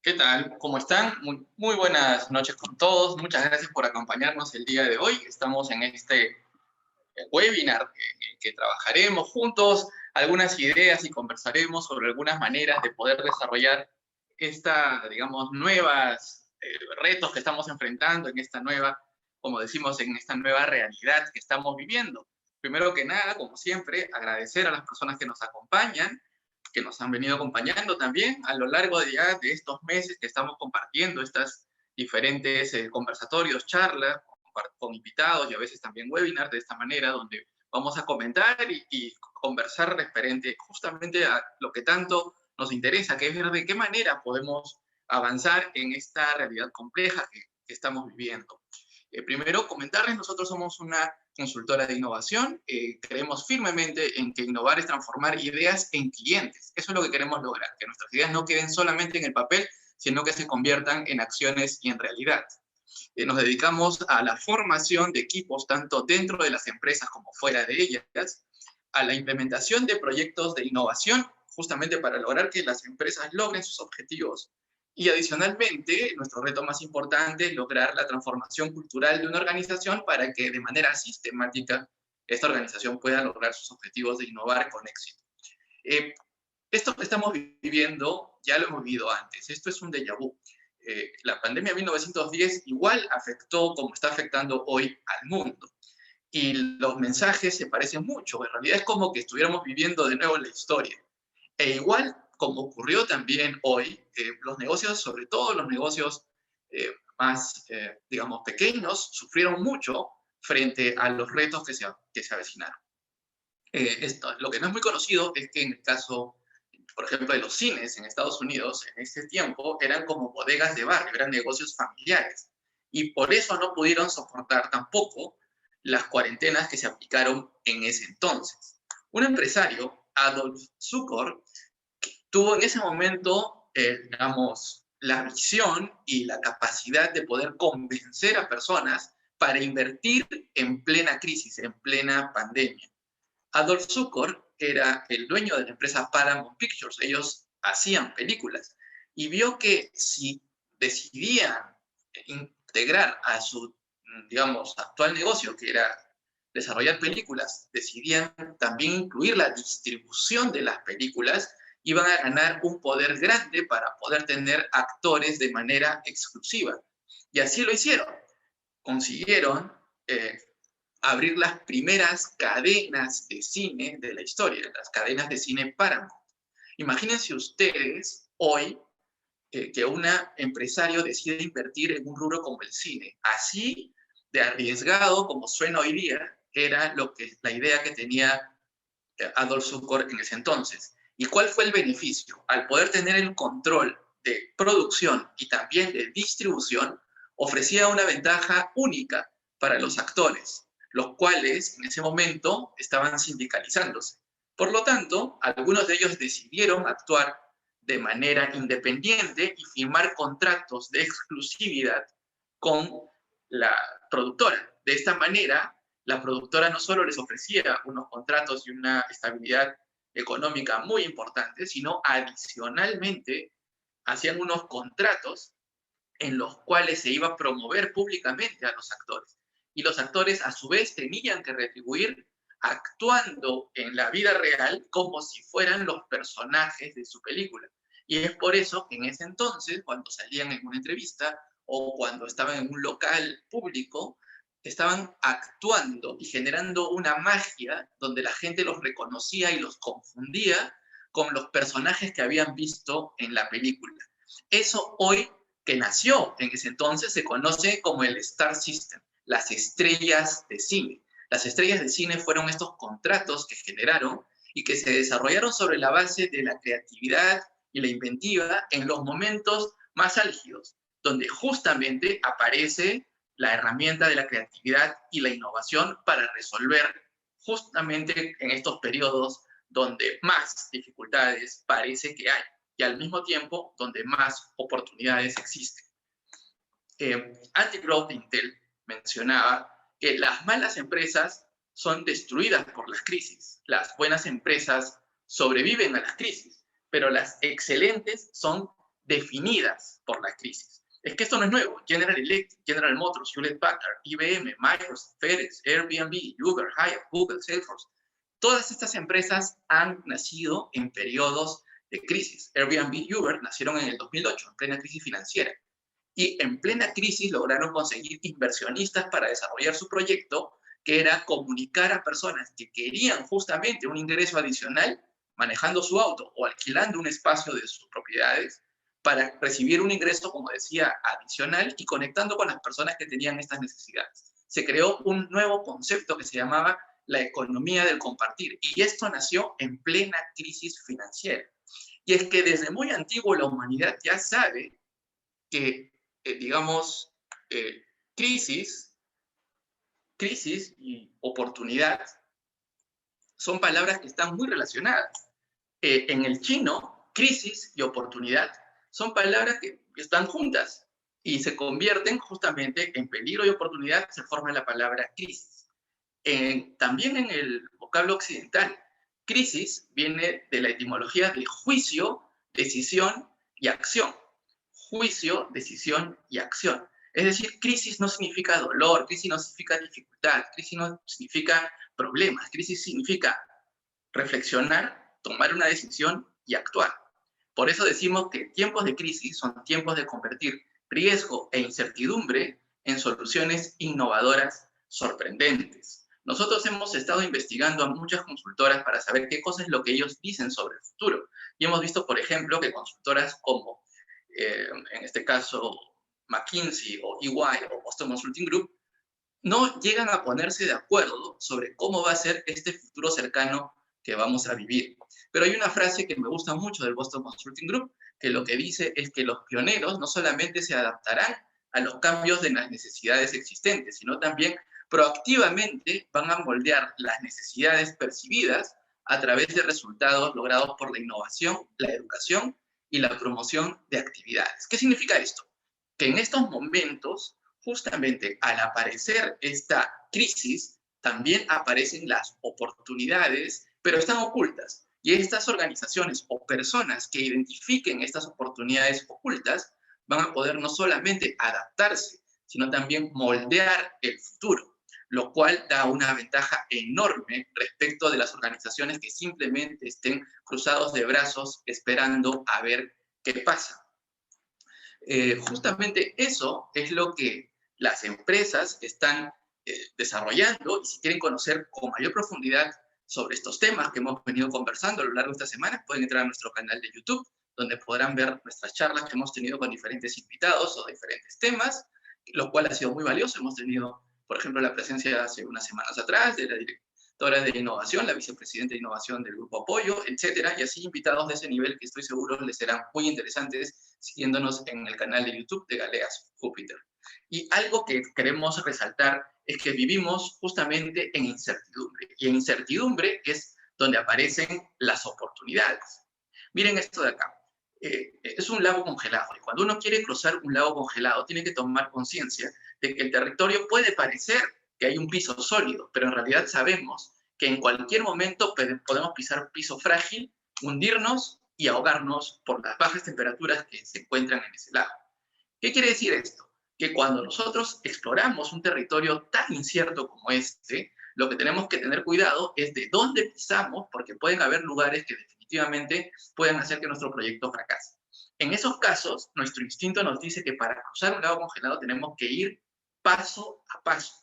¿Qué tal? ¿Cómo están? Muy buenas noches con todos. Muchas gracias por acompañarnos el día de hoy. Estamos en este webinar en el que trabajaremos juntos algunas ideas y conversaremos sobre algunas maneras de poder desarrollar digamos, nuevas retos que estamos enfrentando en esta nueva, como decimos, en esta nueva realidad que estamos viviendo. Primero que nada, como siempre, agradecer a las personas que nos acompañan, que nos han venido acompañando también a lo largo de estos meses que estamos compartiendo estas diferentes conversatorios, charlas con invitados y a veces también webinars de esta manera, donde vamos a comentar y conversar referente justamente a lo que tanto nos interesa, que es ver de qué manera podemos avanzar en esta realidad compleja que estamos viviendo. Primero, comentarles, nosotros somos una consultora de innovación, creemos firmemente en que innovar es transformar ideas en clientes. Eso es lo que queremos lograr, que nuestras ideas no queden solamente en el papel, sino que se conviertan en acciones y en realidad. Nos dedicamos a la formación de equipos, tanto dentro de las empresas como fuera de ellas, a la implementación de proyectos de innovación, justamente para lograr que las empresas logren sus objetivos. Y adicionalmente, nuestro reto más importante es lograr la transformación cultural de una organización para que de manera sistemática esta organización pueda lograr sus objetivos de innovar con éxito. Esto que estamos viviendo ya lo hemos vivido antes, esto es un déjà vu. La pandemia de 1910 igual afectó como está afectando hoy al mundo. Y los mensajes se parecen mucho, en realidad es como que estuviéramos viviendo de nuevo la historia. E igual, como ocurrió también hoy, los negocios, sobre todo los negocios más, digamos, pequeños, sufrieron mucho frente a los retos que se avecinaron. Lo que no es muy conocido es que en el caso, por ejemplo, de los cines en Estados Unidos, en ese tiempo eran como bodegas de barrio, eran negocios familiares. Y por eso no pudieron soportar tampoco las cuarentenas que se aplicaron en ese entonces. Un empresario, Adolf Zukor, tuvo en ese momento, digamos, la visión y la capacidad de poder convencer a personas para invertir en plena crisis, en plena pandemia. Adolf Zukor era el dueño de la empresa Paramount Pictures. Ellos hacían películas y vio que si decidían integrar a su, digamos, actual negocio, que era desarrollar películas, decidían también incluir la distribución de las películas, iban a ganar un poder grande para poder tener actores de manera exclusiva. Y así lo hicieron. Consiguieron abrir las primeras cadenas de cine de la historia, las cadenas de cine Paramount. Imagínense ustedes hoy que un empresario decide invertir en un rubro como el cine. Así de arriesgado como suena hoy día, era la idea que tenía Adolf Zukor en ese entonces. ¿Y cuál fue el beneficio? Al poder tener el control de producción y también de distribución, ofrecía una ventaja única para los actores, los cuales en ese momento estaban sindicalizándose. Por lo tanto, algunos de ellos decidieron actuar de manera independiente y firmar contratos de exclusividad con la productora. De esta manera, la productora no solo les ofrecía unos contratos y una estabilidad económica muy importante, sino adicionalmente hacían unos contratos en los cuales se iba a promover públicamente a los actores. Y los actores a su vez tenían que retribuir actuando en la vida real como si fueran los personajes de su película. Y es por eso que en ese entonces, cuando salían en una entrevista o cuando estaban en un local público, estaban actuando y generando una magia donde la gente los reconocía y los confundía con los personajes que habían visto en la película. Eso hoy, que nació en ese entonces, se conoce como el Star System, las estrellas de cine. Las estrellas de cine fueron estos contratos que generaron y que se desarrollaron sobre la base de la creatividad y la inventiva en los momentos más álgidos, donde justamente aparece la herramienta de la creatividad y la innovación para resolver justamente en estos periodos donde más dificultades parece que hay y al mismo tiempo donde más oportunidades existen. Andy Grove de Intel mencionaba que las malas empresas son destruidas por las crisis. Las buenas empresas sobreviven a las crisis, pero las excelentes son definidas por la crisis. Es que esto no es nuevo. General Electric, General Motors, Hewlett Packard, IBM, Microsoft, FedEx, Airbnb, Uber, Hyatt, Google, Salesforce. Todas estas empresas han nacido en periodos de crisis. Airbnb y Uber nacieron en el 2008, en plena crisis financiera. Y en plena crisis lograron conseguir inversionistas para desarrollar su proyecto, que era comunicar a personas que querían justamente un ingreso adicional manejando su auto o alquilando un espacio de sus propiedades para recibir un ingreso, como decía, adicional y conectando con las personas que tenían estas necesidades. Se creó un nuevo concepto que se llamaba la economía del compartir, y esto nació en plena crisis financiera. Y es que desde muy antiguo la humanidad ya sabe que, digamos, crisis y oportunidad son palabras que están muy relacionadas. En el chino, crisis y oportunidad son palabras que están juntas y se convierten justamente en peligro y oportunidad, se forma la palabra crisis. También en el vocablo occidental, crisis viene de la etimología de juicio, decisión y acción. Juicio, decisión y acción. Es decir, crisis no significa dolor, crisis no significa dificultad, crisis no significa problemas, crisis significa reflexionar, tomar una decisión y actuar. Por eso decimos que tiempos de crisis son tiempos de convertir riesgo e incertidumbre en soluciones innovadoras sorprendentes. Nosotros hemos estado investigando a muchas consultoras para saber qué cosa es lo que ellos dicen sobre el futuro. Y hemos visto, por ejemplo, que consultoras como, en este caso, McKinsey o EY o Boston Consulting Group, no llegan a ponerse de acuerdo sobre cómo va a ser este futuro cercano que vamos a vivir. Pero hay una frase que me gusta mucho del Boston Consulting Group, que lo que dice es que los pioneros no solamente se adaptarán a los cambios de las necesidades existentes, sino también proactivamente van a moldear las necesidades percibidas a través de resultados logrados por la innovación, la educación y la promoción de actividades. ¿Qué significa esto? Que en estos momentos, justamente al aparecer esta crisis, también aparecen las oportunidades, pero están ocultas. Y estas organizaciones o personas que identifiquen estas oportunidades ocultas van a poder no solamente adaptarse, sino también moldear el futuro, lo cual da una ventaja enorme respecto de las organizaciones que simplemente estén cruzados de brazos esperando a ver qué pasa. Justamente eso es lo que las empresas están desarrollando, y si quieren conocer con mayor profundidad sobre estos temas que hemos venido conversando a lo largo de esta semana, pueden entrar a nuestro canal de YouTube, donde podrán ver nuestras charlas que hemos tenido con diferentes invitados o diferentes temas, lo cual ha sido muy valioso. Hemos tenido, por ejemplo, la presencia hace unas semanas atrás de la directora de innovación, la vicepresidenta de innovación del Grupo Apoyo, etcétera, y así invitados de ese nivel que estoy seguro les serán muy interesantes siguiéndonos en el canal de YouTube de Galeas Júpiter. Y algo que queremos resaltar es que vivimos justamente en incertidumbre, y en incertidumbre es donde aparecen las oportunidades. Miren esto de acá. Es un lago congelado, y cuando uno quiere cruzar un lago congelado tiene que tomar conciencia de que el territorio puede parecer que hay un piso sólido, pero en realidad sabemos que en cualquier momento podemos pisar piso frágil, hundirnos y ahogarnos por las bajas temperaturas que se encuentran en ese lago. ¿Qué quiere decir esto? Que cuando nosotros exploramos un territorio tan incierto como este, lo que tenemos que tener cuidado es de dónde pisamos, porque pueden haber lugares que definitivamente pueden hacer que nuestro proyecto fracase. En esos casos, nuestro instinto nos dice que para cruzar un lago congelado tenemos que ir paso a paso.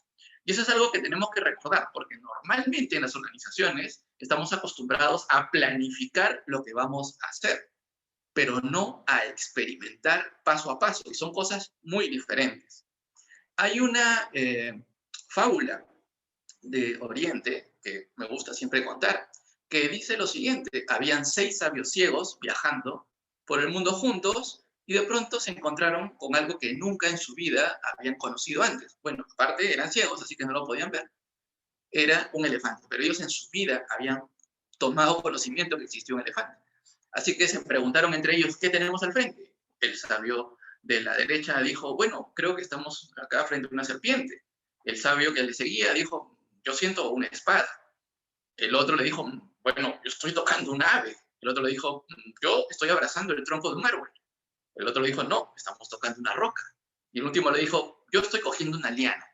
Y eso es algo que tenemos que recordar, porque normalmente en las organizaciones estamos acostumbrados a planificar lo que vamos a hacer, pero no a experimentar paso a paso, y son cosas muy diferentes. Hay una fábula de Oriente que me gusta siempre contar, que dice lo siguiente: habían 6 sabios ciegos viajando por el mundo juntos y de pronto se encontraron con algo que nunca en su vida habían conocido antes. Bueno, aparte eran ciegos, así que no lo podían ver. Era un elefante, pero ellos en su vida habían tomado conocimiento que existía un elefante. Así que se preguntaron entre ellos, ¿qué tenemos al frente? El sabio de la derecha dijo, bueno, creo que estamos acá frente a una serpiente. El sabio que le seguía dijo, yo siento una espada. El otro le dijo, bueno, yo estoy tocando un ave. El otro le dijo, yo estoy abrazando el tronco de un árbol. El otro le dijo, no, estamos tocando una roca. Y el último le dijo, yo estoy cogiendo una liana.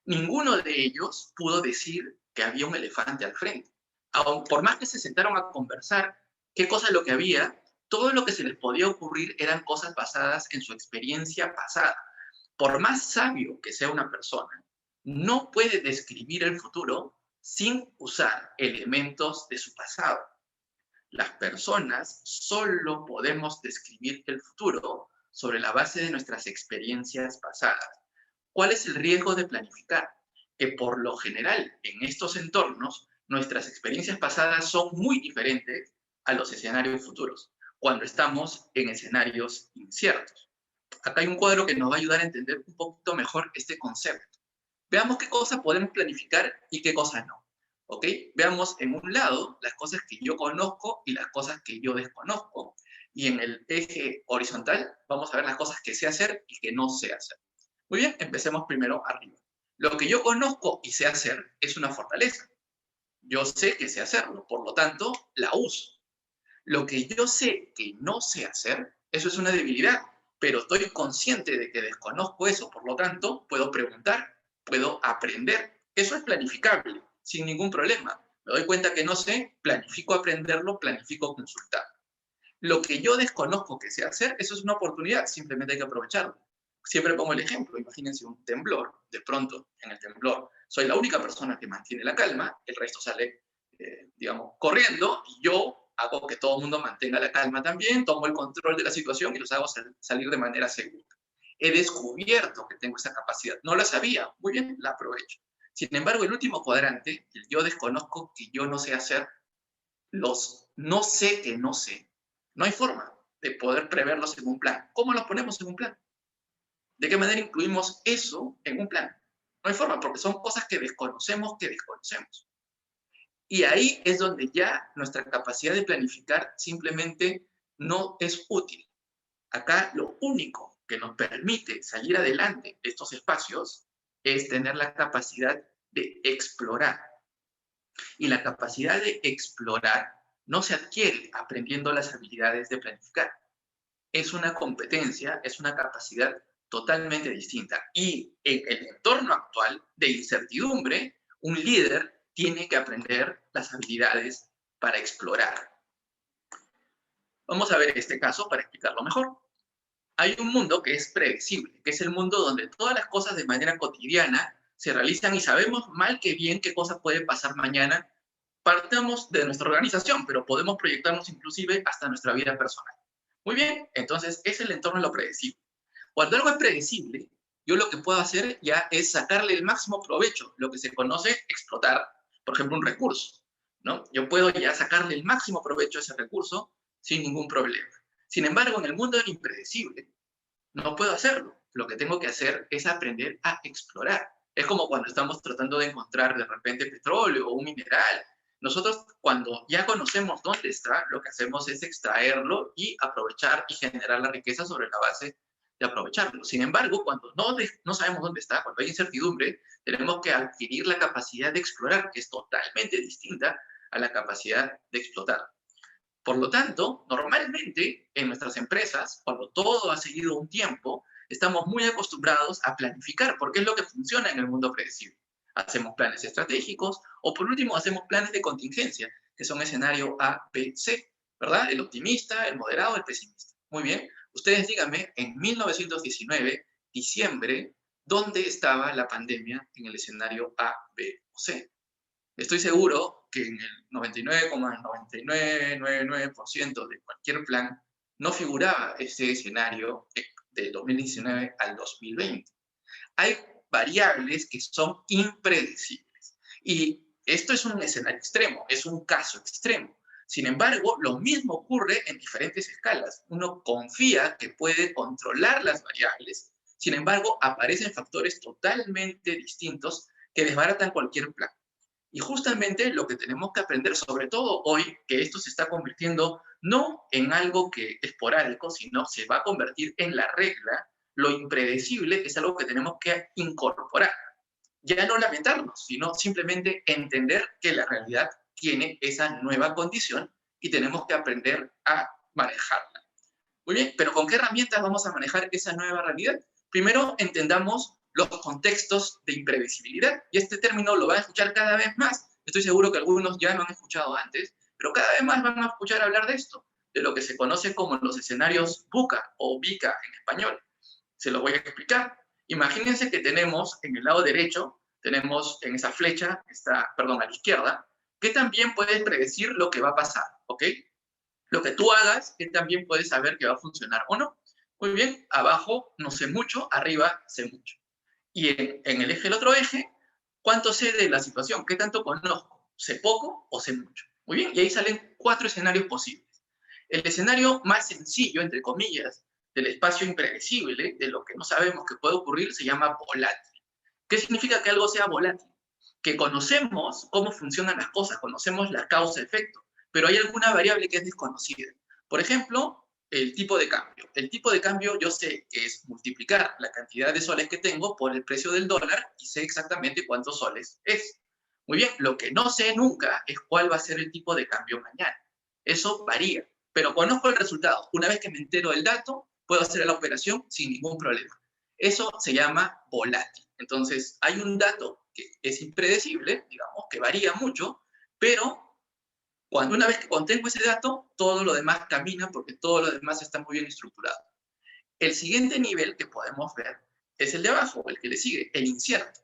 Ninguno de ellos pudo decir que había un elefante al frente. Aun por más que se sentaron a conversar qué cosa es lo que había, todo lo que se les podía ocurrir eran cosas basadas en su experiencia pasada. Por más sabio que sea una persona, no puede describir el futuro sin usar elementos de su pasado. Las personas solo podemos describir el futuro sobre la base de nuestras experiencias pasadas. ¿Cuál es el riesgo de planificar? Que por lo general en estos entornos nuestras experiencias pasadas son muy diferentes a los escenarios futuros, cuando estamos en escenarios inciertos. Acá hay un cuadro que nos va a ayudar a entender un poquito mejor este concepto. Veamos qué cosas podemos planificar y qué cosas no. ¿Ok? Veamos en un lado las cosas que yo conozco y las cosas que yo desconozco. Y en el eje horizontal vamos a ver las cosas que sé hacer y que no sé hacer. Muy bien, empecemos primero arriba. Lo que yo conozco y sé hacer es una fortaleza. Yo sé que sé hacerlo, por lo tanto, la uso. Lo que yo sé que no sé hacer, eso es una debilidad, pero estoy consciente de que desconozco eso, por lo tanto, puedo preguntar, puedo aprender. Eso es planificable, sin ningún problema. Me doy cuenta que no sé, planifico aprenderlo, planifico consultar. Lo que yo desconozco que sé hacer, eso es una oportunidad, simplemente hay que aprovecharlo. Siempre pongo el ejemplo, imagínense un temblor, de pronto en el temblor soy la única persona que mantiene la calma, el resto sale, digamos, corriendo y yo hago que todo el mundo mantenga la calma también, tomo el control de la situación y los hago salir de manera segura. He descubierto que tengo esa capacidad, no la sabía, muy bien, la aprovecho. Sin embargo, el último cuadrante, el yo desconozco que yo no sé hacer, los no sé que no sé, no hay forma de poder preverlos en un plan. ¿Cómo los ponemos en un plan? ¿De qué manera incluimos eso en un plan? No hay forma, porque son cosas que desconocemos que desconocemos. Y ahí es donde ya nuestra capacidad de planificar simplemente no es útil. Acá lo único que nos permite salir adelante de estos espacios es tener la capacidad de explorar. Y la capacidad de explorar no se adquiere aprendiendo las habilidades de planificar. Es una competencia, es una capacidad totalmente distinta. Y en el entorno actual de incertidumbre, un líder tiene que aprender las habilidades para explorar. Vamos a ver este caso para explicarlo mejor. Hay un mundo que es predecible, que es el mundo donde todas las cosas de manera cotidiana se realizan y sabemos mal que bien qué cosa puede pasar mañana. Partamos de nuestra organización, pero podemos proyectarnos inclusive hasta nuestra vida personal. Muy bien, entonces es el entorno de lo predecible. Cuando algo es predecible, yo lo que puedo hacer ya es sacarle el máximo provecho, lo que se conoce explotar, por ejemplo, un recurso, ¿no? Yo puedo ya sacarle el máximo provecho a ese recurso sin ningún problema. Sin embargo, en el mundo del impredecible, no puedo hacerlo. Lo que tengo que hacer es aprender a explorar. Es como cuando estamos tratando de encontrar de repente petróleo o un mineral. Nosotros cuando ya conocemos dónde está, lo que hacemos es extraerlo y aprovechar y generar la riqueza sobre la base de aprovecharlo. Sin embargo, cuando no sabemos dónde está, cuando hay incertidumbre, tenemos que adquirir la capacidad de explorar, que es totalmente distinta a la capacidad de explotar. Por lo tanto, normalmente en nuestras empresas, cuando todo ha seguido un tiempo, estamos muy acostumbrados a planificar, porque es lo que funciona en el mundo predecible. Hacemos planes estratégicos o por último hacemos planes de contingencia, que son escenario A, B, C, ¿verdad? El optimista, el moderado, el pesimista. Muy bien, ustedes díganme, en 1919, diciembre, ¿dónde estaba la pandemia en el escenario A, B o C? Estoy seguro que en el 99,9999% de cualquier plan no figuraba ese escenario del 2019 al 2020. Hay variables que son impredecibles y esto es un escenario extremo, es un caso extremo. Sin embargo, lo mismo ocurre en diferentes escalas. Uno confía que puede controlar las variables, sin embargo, aparecen factores totalmente distintos que desbaratan cualquier plan. Y justamente lo que tenemos que aprender, sobre todo hoy, que esto se está convirtiendo no en algo que es esporádico, sino se va a convertir en la regla, lo impredecible es algo que tenemos que incorporar. Ya no lamentarnos, sino simplemente entender que la realidad tiene esa nueva condición y tenemos que aprender a manejarla. Muy bien, pero ¿con qué herramientas vamos a manejar esa nueva realidad? Primero, entendamos los contextos de imprevisibilidad. Y este término lo van a escuchar cada vez más. Estoy seguro que algunos ya lo han escuchado antes, pero cada vez más van a escuchar hablar de esto, de lo que se conoce como los escenarios VUCA o VICA en español. Se los voy a explicar. Imagínense que tenemos en el lado derecho, tenemos en esa flecha, perdón, a la izquierda, que también puedes predecir lo que va a pasar, ¿ok? Lo que tú hagas, que también puedes saber que va a funcionar o no. Muy bien, abajo no sé mucho, arriba sé mucho. Y en el eje, el otro eje, ¿cuánto sé de la situación? ¿Qué tanto conozco? ¿Sé poco o sé mucho? Muy bien, y ahí salen 4 escenarios posibles. El escenario más sencillo, entre comillas, del espacio impredecible, de lo que no sabemos que puede ocurrir, se llama volátil. ¿Qué significa que algo sea volátil? Que conocemos cómo funcionan las cosas, conocemos la causa-efecto, pero hay alguna variable que es desconocida. Por ejemplo, el tipo de cambio. El tipo de cambio yo sé que es multiplicar la cantidad de soles que tengo por el precio del dólar y sé exactamente cuántos soles es. Muy bien, lo que no sé nunca es cuál va a ser el tipo de cambio mañana. Eso varía, pero conozco el resultado. Una vez que me entero del dato, puedo hacer la operación sin ningún problema. Eso se llama volátil. Entonces, hay un dato que es impredecible, digamos, que varía mucho, pero una vez que contengo ese dato, todo lo demás camina porque todo lo demás está muy bien estructurado. El siguiente nivel que podemos ver es el de abajo, el que le sigue, el incierto.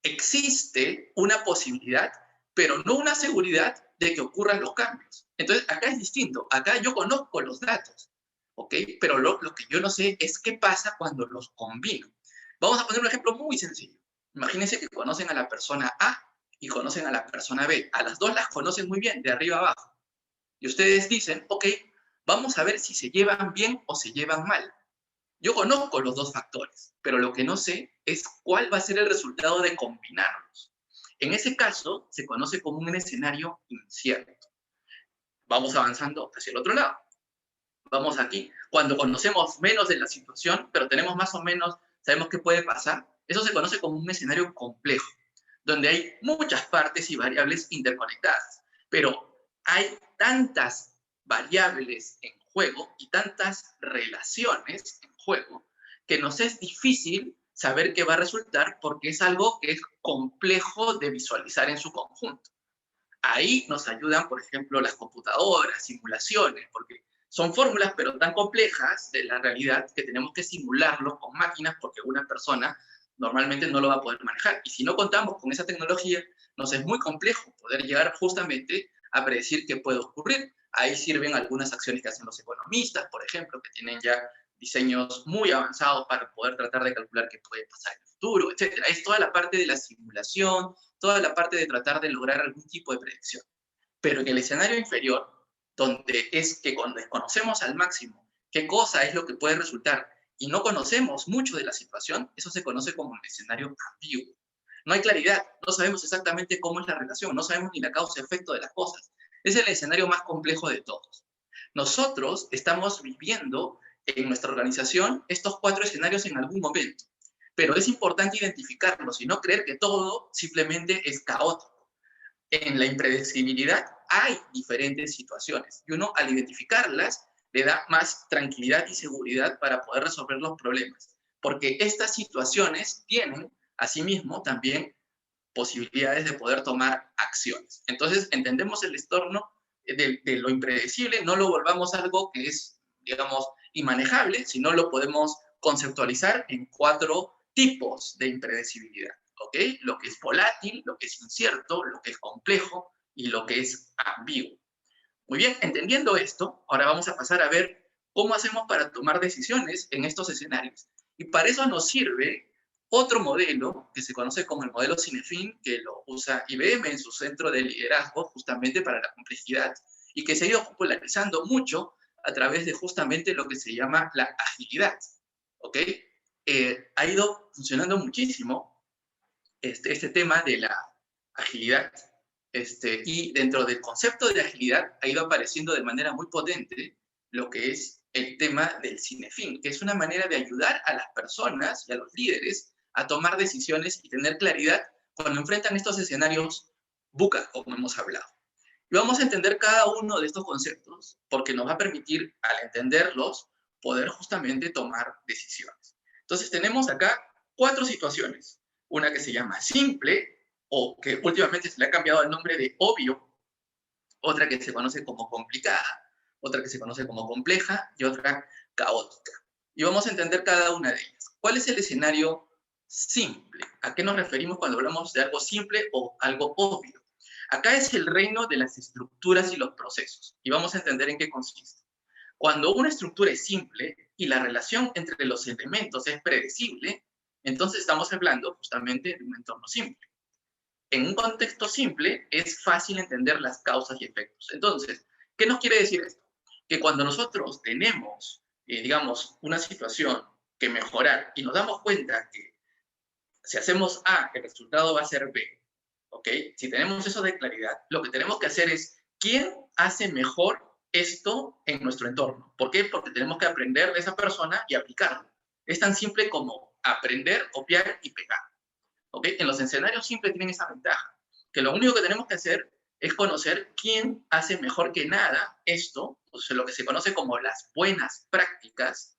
Existe una posibilidad, pero no una seguridad de que ocurran los cambios. Entonces, acá es distinto. Acá yo conozco los datos, ¿ok? Pero lo que yo no sé es qué pasa cuando los combino. Vamos a poner un ejemplo muy sencillo. Imagínense que conocen a la persona A y conocen a la persona B. A las dos las conocen muy bien, de arriba a abajo. Y ustedes dicen, ok, vamos a ver si se llevan bien o se llevan mal. Yo conozco los dos factores, pero lo que no sé es cuál va a ser el resultado de combinarlos. En ese caso, se conoce como un escenario incierto. Vamos avanzando hacia el otro lado. Vamos aquí. Cuando conocemos menos de la situación, pero tenemos más o menos, sabemos qué puede pasar, eso se conoce como un escenario complejo, donde hay muchas partes y variables interconectadas, pero hay tantas variables en juego y tantas relaciones en juego que nos es difícil saber qué va a resultar porque es algo que es complejo de visualizar en su conjunto. Ahí nos ayudan, por ejemplo, las computadoras, simulaciones, porque son fórmulas pero tan complejas de la realidad que tenemos que simularlos con máquinas porque una persona normalmente no lo va a poder manejar. Y si no contamos con esa tecnología, nos es muy complejo poder llegar justamente a predecir qué puede ocurrir. Ahí sirven algunas acciones que hacen los economistas, por ejemplo, que tienen ya diseños muy avanzados para poder tratar de calcular qué puede pasar en el futuro, etc. Es toda la parte de la simulación, toda la parte de tratar de lograr algún tipo de predicción. Pero en el escenario inferior, donde es que cuando desconocemos al máximo qué cosa es lo que puede resultar y no conocemos mucho de la situación, eso se conoce como un escenario ambiguo. No hay claridad, no sabemos exactamente cómo es la relación, no sabemos ni la causa-efecto de las cosas. Es el escenario más complejo de todos. Nosotros estamos viviendo en nuestra organización estos 4 escenarios en algún momento, pero es importante identificarlos y no creer que todo simplemente es caótico. En la impredecibilidad hay diferentes situaciones y uno al identificarlas le da más tranquilidad y seguridad para poder resolver los problemas, porque estas situaciones tienen asimismo también posibilidades de poder tomar acciones. Entonces, entendemos el entorno de lo impredecible, no lo volvamos algo que es, digamos, inmanejable, sino lo podemos conceptualizar en 4 tipos de impredecibilidad, ¿ok? Lo que es volátil, lo que es incierto, lo que es complejo y lo que es ambiguo. Muy bien, entendiendo esto, ahora vamos a pasar a ver cómo hacemos para tomar decisiones en estos escenarios. Y para eso nos sirve otro modelo que se conoce como el modelo Cinefin, que lo usa IBM en su centro de liderazgo justamente para la complejidad y que se ha ido popularizando mucho a través de justamente lo que se llama la agilidad. ¿Ok? Ha ido funcionando muchísimo este tema de la agilidad. Y dentro del concepto de agilidad ha ido apareciendo de manera muy potente lo que es el tema del cinefin, que es una manera de ayudar a las personas y a los líderes a tomar decisiones y tener claridad cuando enfrentan estos escenarios buca, como hemos hablado. Y vamos a entender cada uno de estos conceptos porque nos va a permitir, al entenderlos, poder justamente tomar decisiones. Entonces tenemos acá 4 situaciones. Una que se llama simple, o que últimamente se le ha cambiado el nombre de obvio, otra que se conoce como complicada, otra que se conoce como compleja y otra caótica. Y vamos a entender cada una de ellas. ¿Cuál es el escenario simple? ¿A qué nos referimos cuando hablamos de algo simple o algo obvio? Acá es el reino de las estructuras y los procesos, y vamos a entender en qué consiste. Cuando una estructura es simple y la relación entre los elementos es predecible, entonces estamos hablando justamente de un entorno simple. En un contexto simple es fácil entender las causas y efectos. Entonces, ¿qué nos quiere decir esto? Que cuando nosotros tenemos, digamos, una situación que mejorar y nos damos cuenta que si hacemos A, el resultado va a ser B, ¿ok? Si tenemos eso de claridad, lo que tenemos que hacer es, ¿quién hace mejor esto en nuestro entorno? ¿Por qué? Porque tenemos que aprender de esa persona y aplicarlo. Es tan simple como aprender, copiar y pegar. ¿Ok? En los escenarios simples tienen esa ventaja, que lo único que tenemos que hacer es conocer quién hace mejor que nada esto, o sea, lo que se conoce como las buenas prácticas,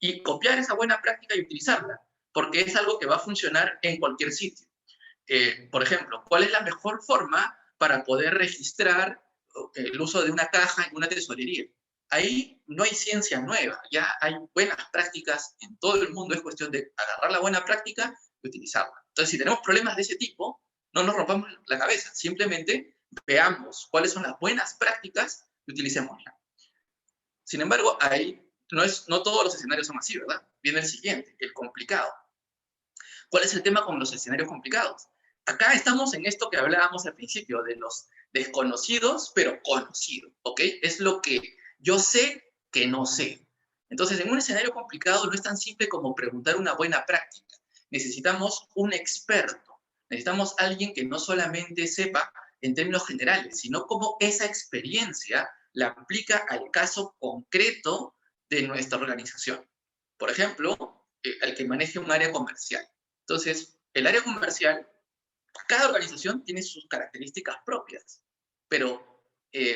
y copiar esa buena práctica y utilizarla, porque es algo que va a funcionar en cualquier sitio. Por ejemplo, ¿cuál es la mejor forma para poder registrar el uso de una caja en una tesorería? Ahí no hay ciencia nueva, ya hay buenas prácticas en todo el mundo, es cuestión de agarrar la buena práctica y utilizarla. Entonces, si tenemos problemas de ese tipo, no nos rompamos la cabeza, simplemente veamos cuáles son las buenas prácticas y utilicémoslas. Sin embargo, ahí no todos los escenarios son así, ¿verdad? Viene el siguiente, el complicado. ¿Cuál es el tema con los escenarios complicados? Acá estamos en esto que hablábamos al principio, de los desconocidos, pero conocidos, ¿ok? Es lo que yo sé que no sé. Entonces, en un escenario complicado no es tan simple como preguntar una buena práctica. Necesitamos un experto, necesitamos alguien que no solamente sepa en términos generales, sino cómo esa experiencia la aplica al caso concreto de nuestra organización. Por ejemplo, el que maneje un área comercial. Entonces, el área comercial, cada organización tiene sus características propias, pero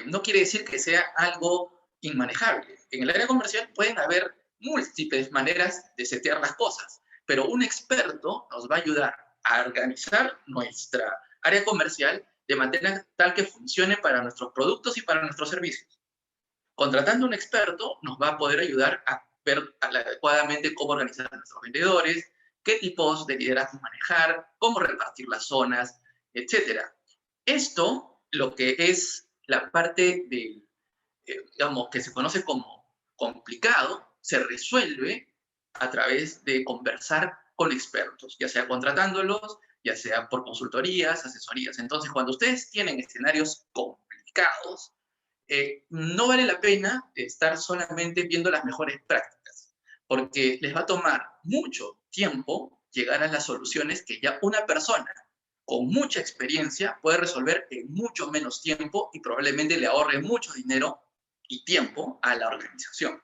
no quiere decir que sea algo inmanejable. En el área comercial pueden haber múltiples maneras de setear las cosas, pero un experto nos va a ayudar a organizar nuestra área comercial de manera tal que funcione para nuestros productos y para nuestros servicios. Contratando un experto nos va a poder ayudar a ver adecuadamente cómo organizar a nuestros vendedores, qué tipos de liderazgo manejar, cómo repartir las zonas, etc. Esto, lo que es la parte de, digamos, que se conoce como complicado, se resuelve a través de conversar con expertos, ya sea contratándolos, ya sea por consultorías, asesorías. Entonces, cuando ustedes tienen escenarios complicados, no vale la pena estar solamente viendo las mejores prácticas, porque les va a tomar mucho tiempo llegar a las soluciones que ya una persona con mucha experiencia puede resolver en mucho menos tiempo y probablemente le ahorre mucho dinero y tiempo a la organización.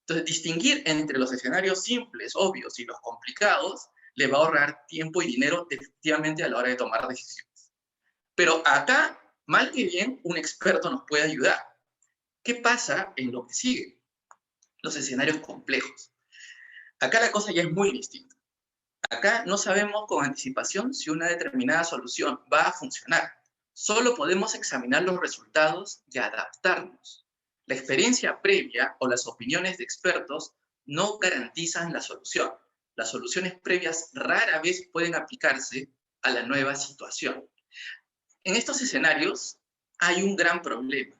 Entonces, distinguir entre los escenarios simples, obvios y los complicados le va a ahorrar tiempo y dinero efectivamente a la hora de tomar decisiones. Pero acá, mal que bien, un experto nos puede ayudar. ¿Qué pasa en lo que sigue? Los escenarios complejos. Acá la cosa ya es muy distinta. Acá no sabemos con anticipación si una determinada solución va a funcionar. Solo podemos examinar los resultados y adaptarnos. La experiencia previa o las opiniones de expertos no garantizan la solución. Las soluciones previas rara vez pueden aplicarse a la nueva situación. En estos escenarios hay un gran problema,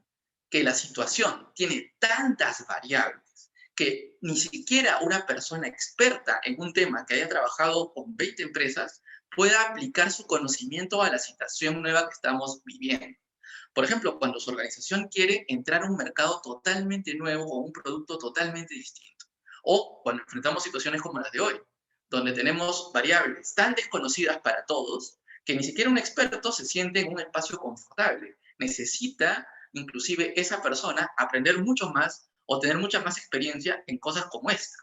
que la situación tiene tantas variables que ni siquiera una persona experta en un tema que haya trabajado con 20 empresas pueda aplicar su conocimiento a la situación nueva que estamos viviendo. Por ejemplo, cuando su organización quiere entrar a un mercado totalmente nuevo o un producto totalmente distinto. O cuando enfrentamos situaciones como las de hoy, donde tenemos variables tan desconocidas para todos que ni siquiera un experto se siente en un espacio confortable. Necesita, inclusive, esa persona aprender mucho más o tener mucha más experiencia en cosas como esta.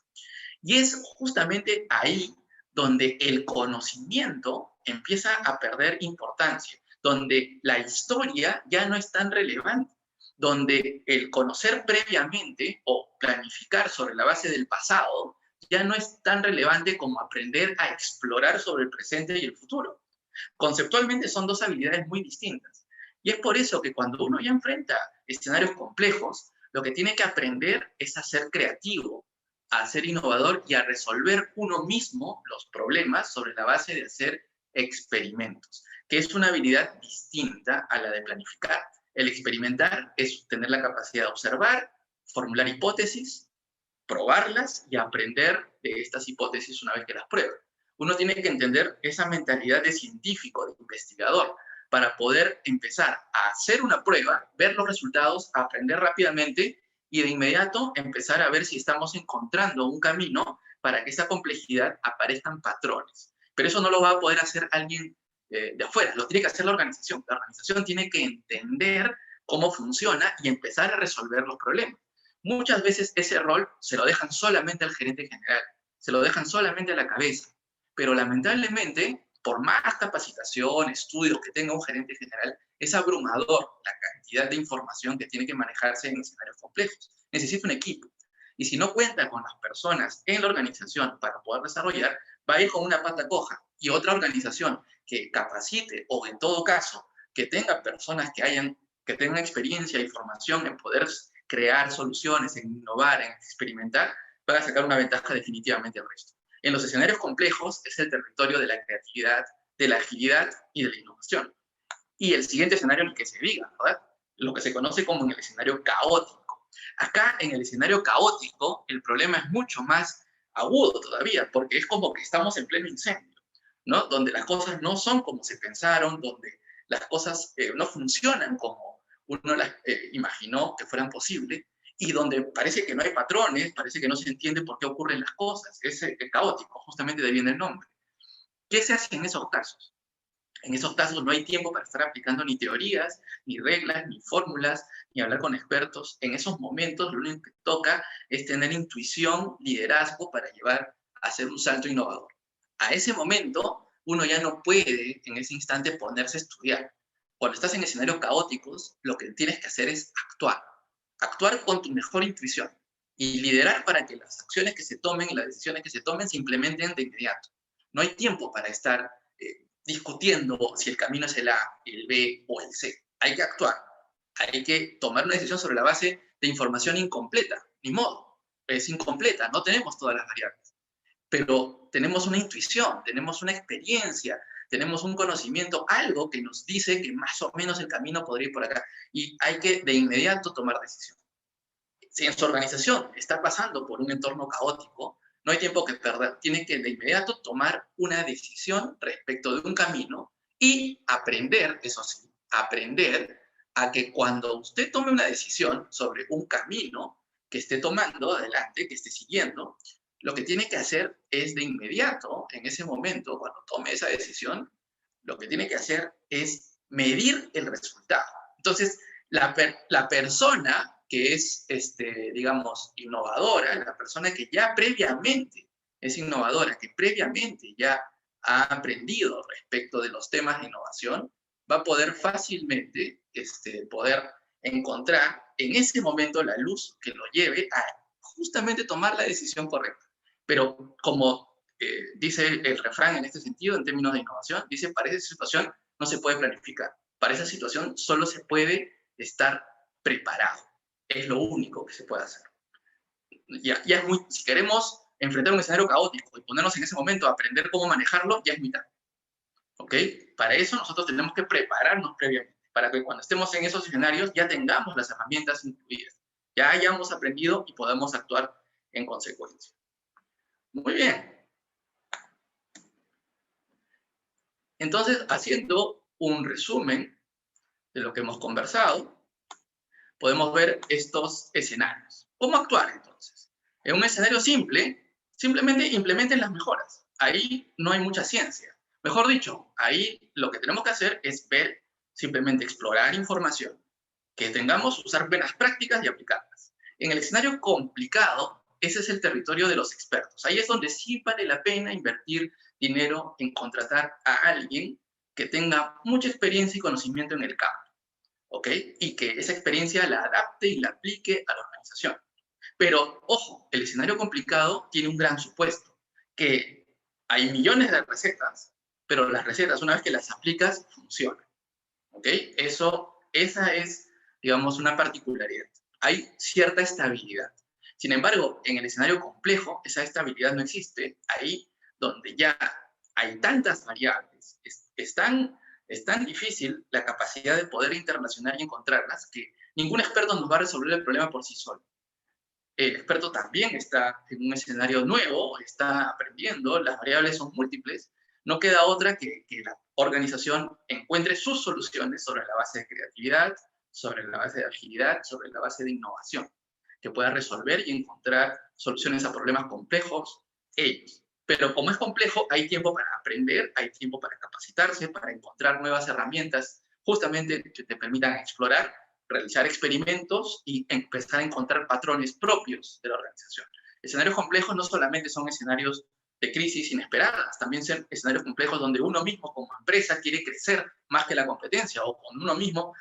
Y es justamente ahí donde el conocimiento empieza a perder importancia, donde la historia ya no es tan relevante, donde el conocer previamente o planificar sobre la base del pasado ya no es tan relevante como aprender a explorar sobre el presente y el futuro. Conceptualmente son dos habilidades muy distintas. Y es por eso que cuando uno ya enfrenta escenarios complejos, lo que tiene que aprender es a ser creativo, a ser innovador y a resolver uno mismo los problemas sobre la base de hacer experimentos, que es una habilidad distinta a la de planificar. El experimentar es tener la capacidad de observar, formular hipótesis, probarlas y aprender de estas hipótesis una vez que las pruebe. Uno tiene que entender esa mentalidad de científico, de investigador, para poder empezar a hacer una prueba, ver los resultados, aprender rápidamente y de inmediato empezar a ver si estamos encontrando un camino para que esa complejidad aparezcan patrones. Pero eso no lo va a poder hacer alguien de afuera, lo tiene que hacer la organización. La organización tiene que entender cómo funciona y empezar a resolver los problemas. Muchas veces ese rol se lo dejan solamente al gerente general, se lo dejan solamente a la cabeza, pero lamentablemente, por más capacitación, estudios que tenga un gerente general, es abrumador la cantidad de información que tiene que manejarse en escenarios complejos. Necesita un equipo. Y si no cuenta con las personas en la organización para poder desarrollar, va a ir con una pata coja. Y otra organización que capacite, o en todo caso, que tenga personas que tengan experiencia y formación en poder crear soluciones, en innovar, en experimentar, van a sacar una ventaja definitivamente al resto. En los escenarios complejos es el territorio de la creatividad, de la agilidad y de la innovación. Y el siguiente escenario en el que se diga, ¿verdad? Lo que se conoce como en el escenario caótico. Acá, en el escenario caótico, el problema es mucho más agudo todavía, porque es como que estamos en pleno incendio, ¿no? Donde las cosas no son como se pensaron, donde las cosas no funcionan como uno las imaginó que fueran posibles, y donde parece que no hay patrones, parece que no se entiende por qué ocurren las cosas. Es caótico, justamente de ahí viene el nombre. ¿Qué se hace en esos casos? En esos casos no hay tiempo para estar aplicando ni teorías, ni reglas, ni fórmulas, ni hablar con expertos. En esos momentos lo único que toca es tener intuición, liderazgo para llevar a hacer un salto innovador. A ese momento, uno ya no puede en ese instante ponerse a estudiar. Cuando estás en escenarios caóticos, lo que tienes que hacer es actuar. Actuar con tu mejor intuición y liderar para que las acciones que se tomen y las decisiones que se tomen se implementen de inmediato. No hay tiempo para estar discutiendo si el camino es el A, el B o el C. Hay que actuar. Hay que tomar una decisión sobre la base de información incompleta. Ni modo. Es incompleta. No tenemos todas las variables. Pero tenemos una intuición, tenemos una experiencia, tenemos un conocimiento, algo que nos dice que más o menos el camino podría ir por acá. Y hay que de inmediato tomar decisión. Si en su organización está pasando por un entorno caótico, no hay tiempo que perder. Tiene que de inmediato tomar una decisión respecto de un camino y aprender, eso sí, aprender a que cuando usted tome una decisión sobre un camino que esté tomando adelante, que esté siguiendo, lo que tiene que hacer es de inmediato, en ese momento, cuando tome esa decisión, lo que tiene que hacer es medir el resultado. Entonces, la persona que es, digamos, innovadora, la persona que ya previamente es innovadora, que previamente ya ha aprendido respecto de los temas de innovación, va a poder fácilmente poder encontrar en ese momento la luz que lo lleve a justamente tomar la decisión correcta. Pero como dice el refrán en este sentido, en términos de innovación, dice, para esa situación no se puede planificar. Para esa situación solo se puede estar preparado. Es lo único que se puede hacer. Ya es muy, si queremos enfrentar un escenario caótico y ponernos en ese momento a aprender cómo manejarlo, ya es muy tarde. ¿Ok? Para eso nosotros tenemos que prepararnos previamente, para que cuando estemos en esos escenarios ya tengamos las herramientas incluidas, ya hayamos aprendido y podamos actuar en consecuencia. Muy bien. Entonces, haciendo un resumen de lo que hemos conversado, podemos ver estos escenarios. ¿Cómo actuar entonces? En un escenario simple, simplemente implementen las mejoras. Ahí no hay mucha ciencia. Mejor dicho, ahí lo que tenemos que hacer es ver, simplemente explorar información, que tengamos, usar buenas prácticas y aplicarlas. En el escenario complicado, ese es el territorio de los expertos. Ahí es donde sí vale la pena invertir dinero en contratar a alguien que tenga mucha experiencia y conocimiento en el campo. ¿Ok? Y que esa experiencia la adapte y la aplique a la organización. Pero, ojo, el escenario complicado tiene un gran supuesto, que hay millones de recetas, pero las recetas, una vez que las aplicas, funcionan. ¿Ok? Esa es, digamos, una particularidad. Hay cierta estabilidad. Sin embargo, en el escenario complejo, esa estabilidad no existe. Ahí donde ya hay tantas variables, es tan difícil la capacidad de poder interrelacionar y encontrarlas que ningún experto nos va a resolver el problema por sí solo. El experto también está en un escenario nuevo, está aprendiendo, las variables son múltiples, no queda otra que la organización encuentre sus soluciones sobre la base de creatividad, sobre la base de agilidad, sobre la base de innovación, que pueda resolver y encontrar soluciones a problemas complejos ellos. Pero como es complejo, hay tiempo para aprender, hay tiempo para capacitarse, para encontrar nuevas herramientas justamente que te permitan explorar, realizar experimentos y empezar a encontrar patrones propios de la organización. Escenarios complejos no solamente son escenarios de crisis inesperadas, también son escenarios complejos donde uno mismo como empresa quiere crecer más que la competencia, o con uno mismo,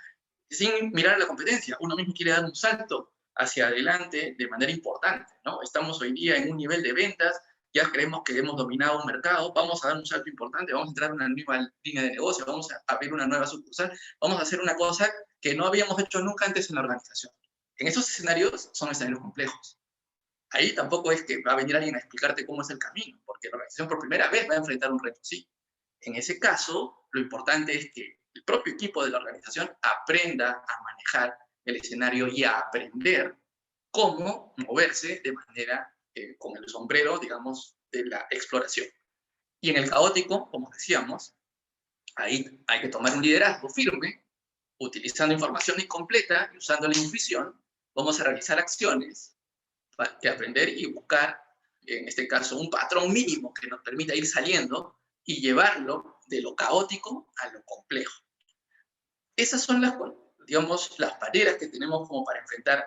sin mirar a la competencia, uno mismo quiere dar un salto hacia adelante de manera importante, ¿no? Estamos hoy día en un nivel de ventas, ya creemos que hemos dominado un mercado, vamos a dar un salto importante, vamos a entrar en una nueva línea de negocio, vamos a abrir una nueva sucursal, vamos a hacer una cosa que no habíamos hecho nunca antes en la organización. En esos escenarios son escenarios complejos. Ahí tampoco es que va a venir alguien a explicarte cómo es el camino, porque la organización por primera vez va a enfrentar un reto así. En ese caso, lo importante es que el propio equipo de la organización aprenda a manejar el escenario y a aprender cómo moverse de manera con el sombrero, digamos, de la exploración. Y en el caótico, como decíamos, ahí hay que tomar un liderazgo firme, utilizando información incompleta y usando la intuición. Vamos a realizar acciones de aprender y buscar, en este caso, un patrón mínimo que nos permita ir saliendo y llevarlo de lo caótico a lo complejo. Esas son las, digamos, las barreras que tenemos como para enfrentar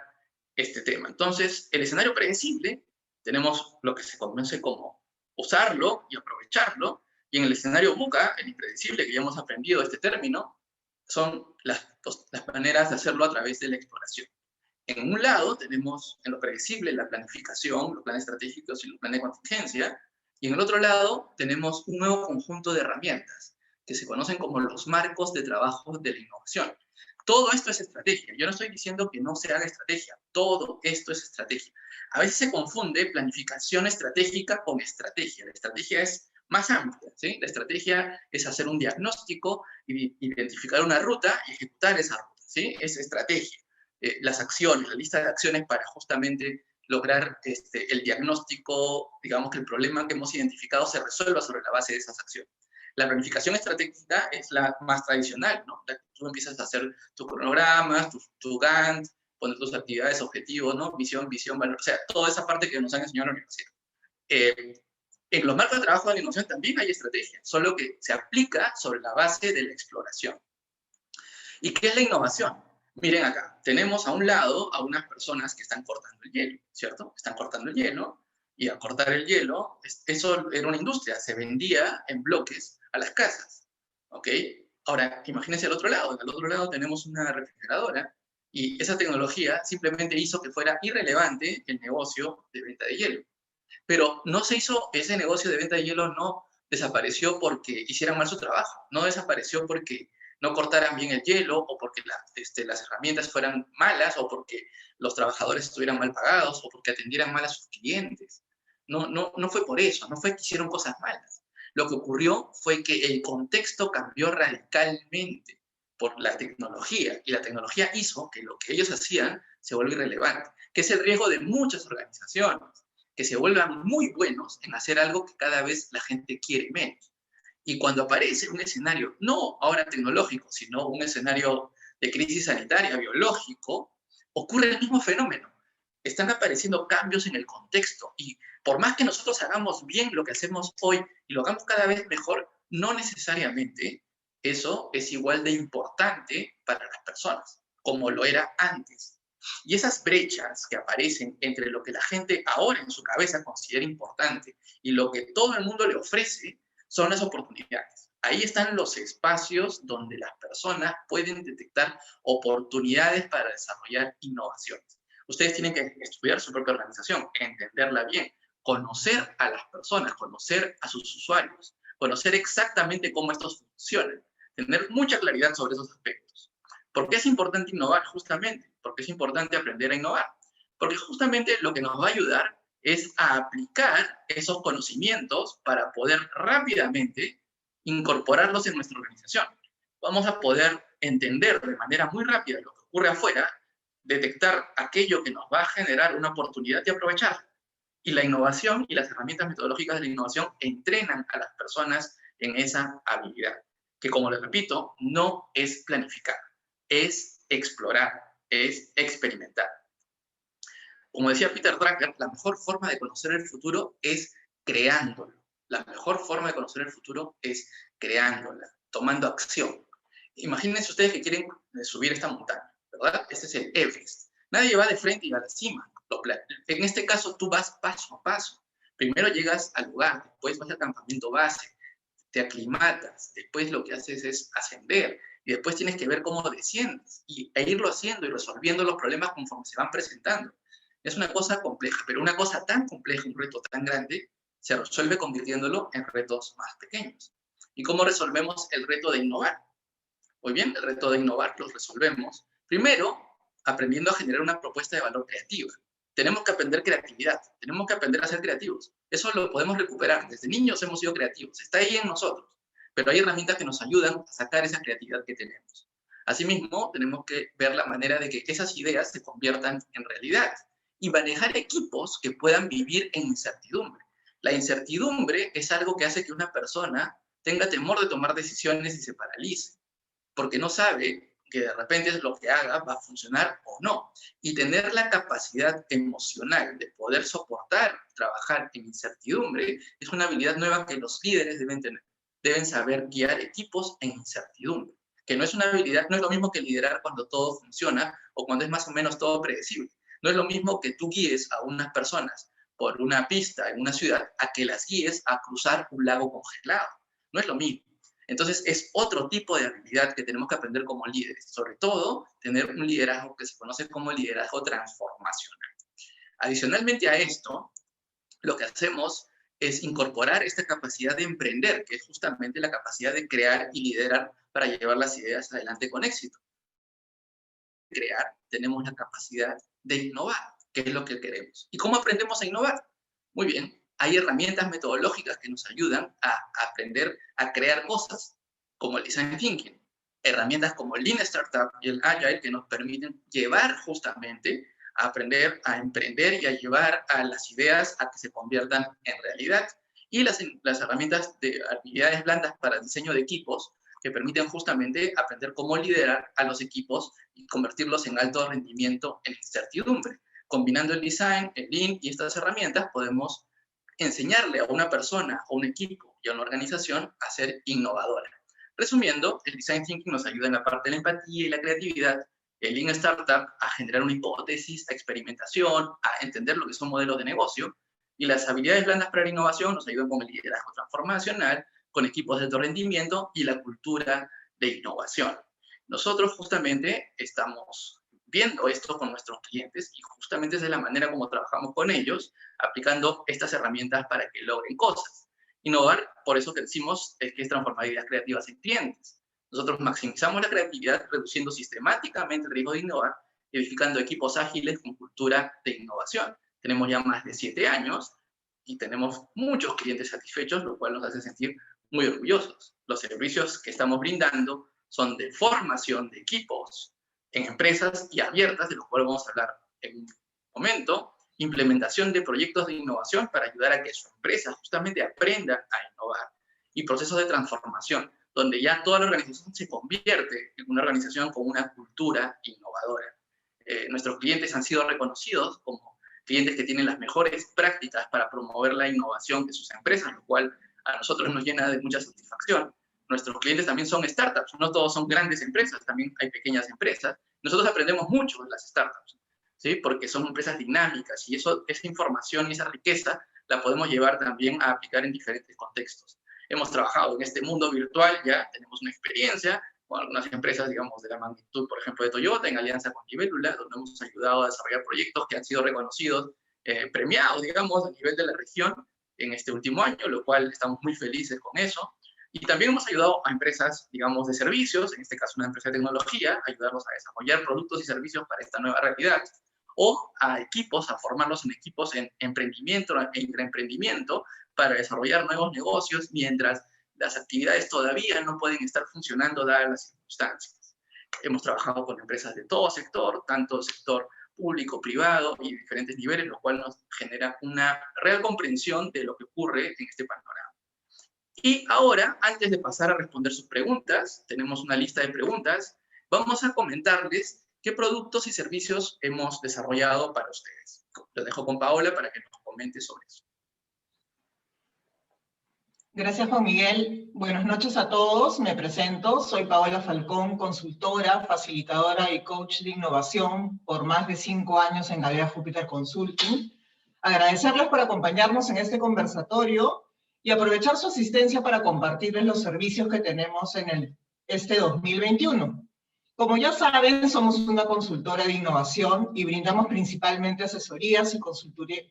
este tema. Entonces, el escenario predecible, tenemos lo que se conoce como usarlo y aprovecharlo, y en el escenario VUCA, el impredecible, que ya hemos aprendido este término, son las maneras de hacerlo a través de la exploración. En un lado tenemos en lo predecible la planificación, los planes estratégicos y los planes de contingencia, y en el otro lado tenemos un nuevo conjunto de herramientas que se conocen como los marcos de trabajo de la innovación. Todo esto es estrategia. Yo no estoy diciendo que no se haga estrategia. Todo esto es estrategia. A veces se confunde planificación estratégica con estrategia. La estrategia es más amplia, ¿sí? La estrategia es hacer un diagnóstico, identificar una ruta y ejecutar esa ruta, ¿sí? Es estrategia. Las acciones, la lista de acciones para justamente lograr el diagnóstico, digamos que el problema que hemos identificado se resuelva sobre la base de esas acciones. La planificación estratégica es la más tradicional, ¿no? Tú empiezas a hacer tus cronogramas, tu Gantt, poner tus actividades, objetivos, ¿no? Misión, visión, valor, o sea, toda esa parte que nos han enseñado en la universidad. En los marcos de trabajo de la innovación también hay estrategia, solo que se aplica sobre la base de la exploración. ¿Y qué es la innovación? Miren acá, tenemos a un lado a unas personas que están cortando el hielo, ¿cierto? Están cortando el hielo, y al cortar el hielo, eso era una industria, se vendía en bloques a las casas, ¿ok? Ahora, imagínense al otro lado, al otro lado tenemos una refrigeradora, y esa tecnología simplemente hizo que fuera irrelevante el negocio de venta de hielo. Pero no se hizo, ese negocio de venta de hielo no desapareció porque hicieran mal su trabajo, no desapareció porque no cortaran bien el hielo, o porque las herramientas fueran malas, o porque los trabajadores estuvieran mal pagados, o porque atendieran mal a sus clientes. No fue por eso, no fue que hicieron cosas malas. Lo que ocurrió fue que el contexto cambió radicalmente por la tecnología, y la tecnología hizo que lo que ellos hacían se vuelva irrelevante, que es el riesgo de muchas organizaciones, que se vuelvan muy buenos en hacer algo que cada vez la gente quiere menos. Y cuando aparece un escenario, no ahora tecnológico, sino un escenario de crisis sanitaria, biológico, ocurre el mismo fenómeno. Están apareciendo cambios en el contexto, y por más que nosotros hagamos bien lo que hacemos hoy y lo hagamos cada vez mejor, no necesariamente eso es igual de importante para las personas como lo era antes. Y esas brechas que aparecen entre lo que la gente ahora en su cabeza considera importante y lo que todo el mundo le ofrece, son las oportunidades. Ahí están los espacios donde las personas pueden detectar oportunidades para desarrollar innovaciones. Ustedes tienen que estudiar su propia organización, entenderla bien, conocer a las personas, conocer a sus usuarios, conocer exactamente cómo estos funcionan, tener mucha claridad sobre esos aspectos. ¿Por qué es importante innovar? Justamente, porque es importante aprender a innovar. Porque justamente lo que nos va a ayudar es a aplicar esos conocimientos para poder rápidamente incorporarlos en nuestra organización. Vamos a poder entender de manera muy rápida lo que ocurre afuera, detectar aquello que nos va a generar una oportunidad de aprovechar. Y la innovación y las herramientas metodológicas de la innovación entrenan a las personas en esa habilidad, que como les repito, no es planificar, es explorar, es experimentar. Como decía Peter Drucker, la mejor forma de conocer el futuro es creándolo. La mejor forma de conocer el futuro es creándola, tomando acción. Imagínense ustedes que quieren subir esta montaña, ¿verdad? Este es el Everest. Nadie va de frente y va a la cima. En este caso, tú vas paso a paso. Primero llegas al lugar, después vas al campamento base, te aclimatas, después lo que haces es ascender, y después tienes que ver cómo desciendes, e irlo haciendo y resolviendo los problemas conforme se van presentando. Es una cosa compleja, pero una cosa tan compleja, un reto tan grande, se resuelve convirtiéndolo en retos más pequeños. ¿Y cómo resolvemos el reto de innovar? Muy bien, el reto de innovar lo resolvemos primero aprendiendo a generar una propuesta de valor creativa. Tenemos que aprender creatividad, tenemos que aprender a ser creativos. Eso lo podemos recuperar. Desde niños hemos sido creativos, está ahí en nosotros, pero hay herramientas que nos ayudan a sacar esa creatividad que tenemos. Asimismo, tenemos que ver la manera de que esas ideas se conviertan en realidad y manejar equipos que puedan vivir en incertidumbre. La incertidumbre es algo que hace que una persona tenga temor de tomar decisiones y se paralice, porque no sabe que de repente lo que haga va a funcionar o no. Y tener la capacidad emocional de poder soportar, trabajar en incertidumbre, es una habilidad nueva que los líderes deben tener. Deben saber guiar equipos en incertidumbre, que no es una habilidad, no es lo mismo que liderar cuando todo funciona o cuando es más o menos todo predecible. No es lo mismo que tú guíes a unas personas por una pista en una ciudad a que las guíes a cruzar un lago congelado. No es lo mismo. Entonces, es otro tipo de habilidad que tenemos que aprender como líderes, sobre todo tener un liderazgo que se conoce como liderazgo transformacional. Adicionalmente a esto, lo que hacemos es incorporar esta capacidad de emprender, que es justamente la capacidad de crear y liderar para llevar las ideas adelante con éxito. Crear, tenemos la capacidad de innovar, que es lo que queremos. ¿Y cómo aprendemos a innovar? Muy bien, hay herramientas metodológicas que nos ayudan a aprender a crear cosas, como el Design Thinking. Herramientas como el Lean Startup y el Agile que nos permiten llevar justamente a aprender a emprender y a llevar a las ideas a que se conviertan en realidad. Y las herramientas de habilidades blandas para diseño de equipos que permiten justamente aprender cómo liderar a los equipos y convertirlos en alto rendimiento en incertidumbre. Combinando el design, el lean y estas herramientas podemos enseñarle a una persona, a un equipo y a una organización a ser innovadora. Resumiendo, el design thinking nos ayuda en la parte de la empatía y la creatividad, el lean startup a generar una hipótesis, a experimentación, a entender lo que son modelos de negocio, y las habilidades blandas para la innovación nos ayudan con el liderazgo transformacional, con equipos de alto rendimiento y la cultura de innovación. Nosotros justamente estamos viendo esto con nuestros clientes y justamente es de la manera como trabajamos con ellos, aplicando estas herramientas para que logren cosas. Innovar, por eso que decimos, es que es transformar ideas creativas en clientes. Nosotros maximizamos la creatividad reduciendo sistemáticamente el riesgo de innovar y edificando equipos ágiles con cultura de innovación. Tenemos ya más de 7 años y tenemos muchos clientes satisfechos, lo cual nos hace sentir muy orgullosos. Los servicios que estamos brindando son de formación de equipos en empresas y abiertas, de los cuales vamos a hablar en un momento, implementación de proyectos de innovación para ayudar a que su empresa justamente aprenda a innovar, y procesos de transformación, donde ya toda la organización se convierte en una organización con una cultura innovadora. Nuestros clientes han sido reconocidos como clientes que tienen las mejores prácticas para promover la innovación de sus empresas, lo cual a nosotros nos llena de mucha satisfacción. Nuestros clientes también son startups, no todos son grandes empresas, también hay pequeñas empresas. Nosotros aprendemos mucho de las startups, ¿sí? Porque son empresas dinámicas y esa información y esa riqueza la podemos llevar también a aplicar en diferentes contextos. Hemos trabajado en este mundo virtual, ya tenemos una experiencia, con algunas empresas, digamos, de la magnitud, por ejemplo, de Toyota, en alianza con Libélula, donde hemos ayudado a desarrollar proyectos que han sido reconocidos, premiados, digamos, a nivel de la región en este último año, lo cual estamos muy felices con eso. Y también hemos ayudado a empresas, digamos, de servicios, en este caso una empresa de tecnología, a ayudarlos a desarrollar productos y servicios para esta nueva realidad, o a equipos, a formarlos en equipos en emprendimiento e intraemprendimiento para desarrollar nuevos negocios mientras las actividades todavía no pueden estar funcionando dadas las circunstancias. Hemos trabajado con empresas de todo sector, tanto sector público, privado y diferentes niveles, lo cual nos genera una real comprensión de lo que ocurre en este panorama. Y ahora, antes de pasar a responder sus preguntas, tenemos una lista de preguntas, vamos a comentarles qué productos y servicios hemos desarrollado para ustedes. Lo dejo con Paola para que nos comente sobre eso. Gracias, Juan Miguel. Buenas noches a todos. Me presento. Soy Paola Falcón, consultora, facilitadora y coach de innovación por más de 5 años en Galea Júpiter Consulting. Agradecerles por acompañarnos en este conversatorio y aprovechar su asistencia para compartirles los servicios que tenemos en este 2021. Como ya saben, somos una consultora de innovación y brindamos principalmente asesorías y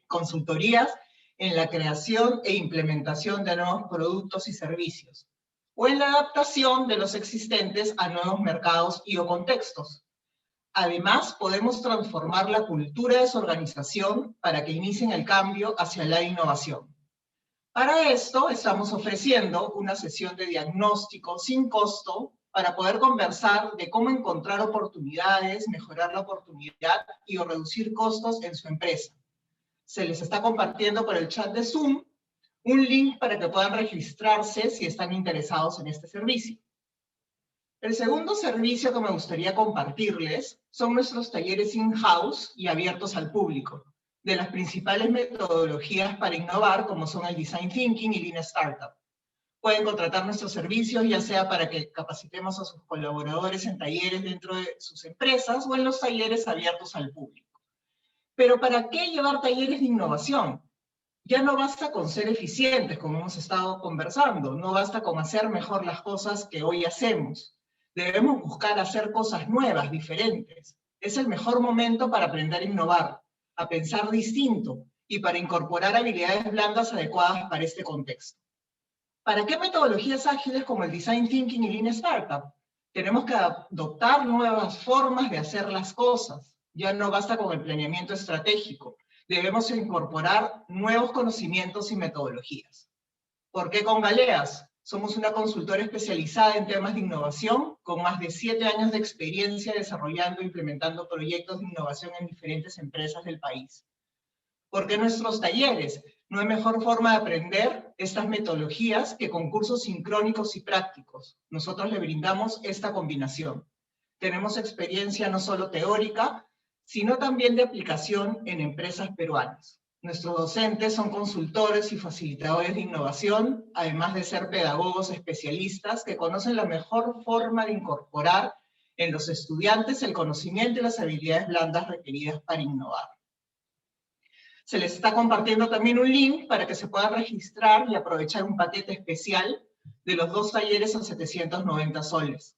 consultorías en la creación e implementación de nuevos productos y servicios, o en la adaptación de los existentes a nuevos mercados y o contextos. Además, podemos transformar la cultura de su organización para que inicien el cambio hacia la innovación. Para esto, estamos ofreciendo una sesión de diagnóstico sin costo para poder conversar de cómo encontrar oportunidades, mejorar la oportunidad y o reducir costos en su empresa. Se les está compartiendo por el chat de Zoom un link para que puedan registrarse si están interesados en este servicio. El segundo servicio que me gustaría compartirles son nuestros talleres in-house y abiertos al público, de las principales metodologías para innovar, como son el Design Thinking y Lean Startup. Pueden contratar nuestros servicios, ya sea para que capacitemos a sus colaboradores en talleres dentro de sus empresas o en los talleres abiertos al público. Pero ¿para qué llevar talleres de innovación? Ya no basta con ser eficientes, como hemos estado conversando, no basta con hacer mejor las cosas que hoy hacemos. Debemos buscar hacer cosas nuevas, diferentes. Es el mejor momento para aprender a innovar, a pensar distinto y para incorporar habilidades blandas adecuadas para este contexto. ¿Para qué metodologías ágiles como el Design Thinking y Lean Startup? Tenemos que adoptar nuevas formas de hacer las cosas. Ya no basta con el planeamiento estratégico. Debemos incorporar nuevos conocimientos y metodologías. ¿Por qué con Galeas? Somos una consultora especializada en temas de innovación, con más de 7 años de experiencia desarrollando e implementando proyectos de innovación en diferentes empresas del país. ¿Por qué nuestros talleres? No hay mejor forma de aprender estas metodologías que con cursos sincrónicos y prácticos. Nosotros le brindamos esta combinación. Tenemos experiencia no solo teórica, sino también de aplicación en empresas peruanas. Nuestros docentes son consultores y facilitadores de innovación, además de ser pedagogos especialistas que conocen la mejor forma de incorporar en los estudiantes el conocimiento y las habilidades blandas requeridas para innovar. Se les está compartiendo también un link para que se puedan registrar y aprovechar un paquete especial de los 2 talleres a 790 soles.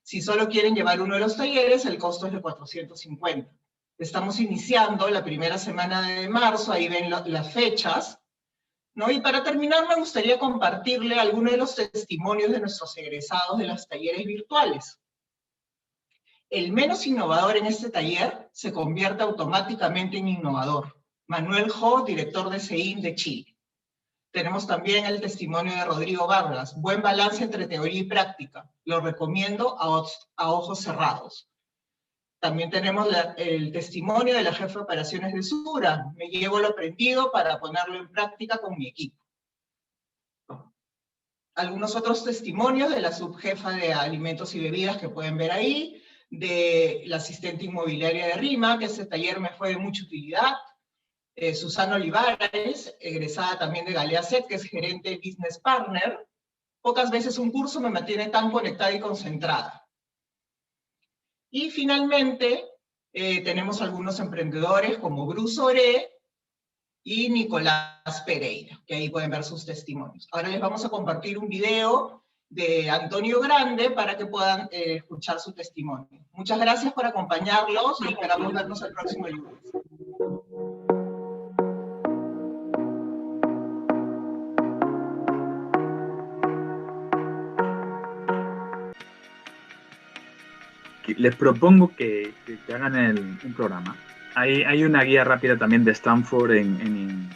Si solo quieren llevar uno de los talleres, el costo es de 450. Estamos iniciando la primera semana de marzo, ahí ven las fechas, ¿no? Y para terminar, me gustaría compartirle algunos de los testimonios de nuestros egresados de los talleres virtuales. El menos innovador en este taller se convierte automáticamente en innovador. Manuel Jo, director de CEIN de Chile. Tenemos también el testimonio de Rodrigo Vargas, buen balance entre teoría y práctica. Lo recomiendo a ojos cerrados. También tenemos el testimonio de la jefa de operaciones de Sura. Me llevo lo aprendido para ponerlo en práctica con mi equipo. Algunos otros testimonios de la subjefa de alimentos y bebidas que pueden ver ahí, de la asistente inmobiliaria de RIMA, que ese taller me fue de mucha utilidad. Susana Olivares, egresada también de Galea Set, que es gerente de Business Partner. Pocas veces un curso me mantiene tan conectada y concentrada. Y finalmente, tenemos algunos emprendedores como Bruce Oré y Nicolás Pereira, que ahí pueden ver sus testimonios. Ahora les vamos a compartir un video de Antonio Grande para que puedan escuchar su testimonio. Muchas gracias por acompañarlos y esperamos vernos el próximo lunes. Les propongo que hagan un programa. Hay una guía rápida también de Stanford en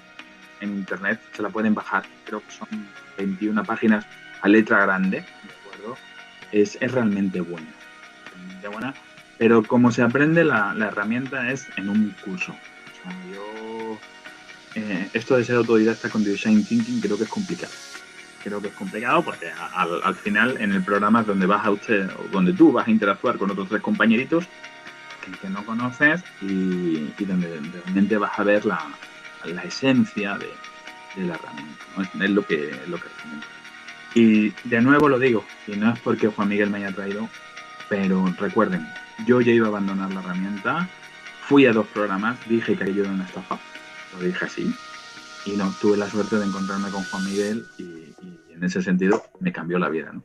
internet, se la pueden bajar, creo que son 21 páginas a letra grande, ¿de acuerdo? Es realmente buena, pero como se aprende la herramienta es en un curso. O sea, esto de ser autodidacta con Design Thinking creo que es complicado. Creo que es complicado porque al final en el programa es donde donde tú vas a interactuar con otros 3 compañeritos que no conoces y donde realmente vas a ver la esencia de la herramienta, ¿no? Es lo que recomiendo. Y de nuevo lo digo, y no es porque Juan Miguel me haya traído, pero recuerden, yo ya iba a abandonar la herramienta, fui a 2 programas, dije que aquello era una estafa, lo dije así, y no, tuve la suerte de encontrarme con Juan Miguel y en ese sentido me cambió la vida, ¿no?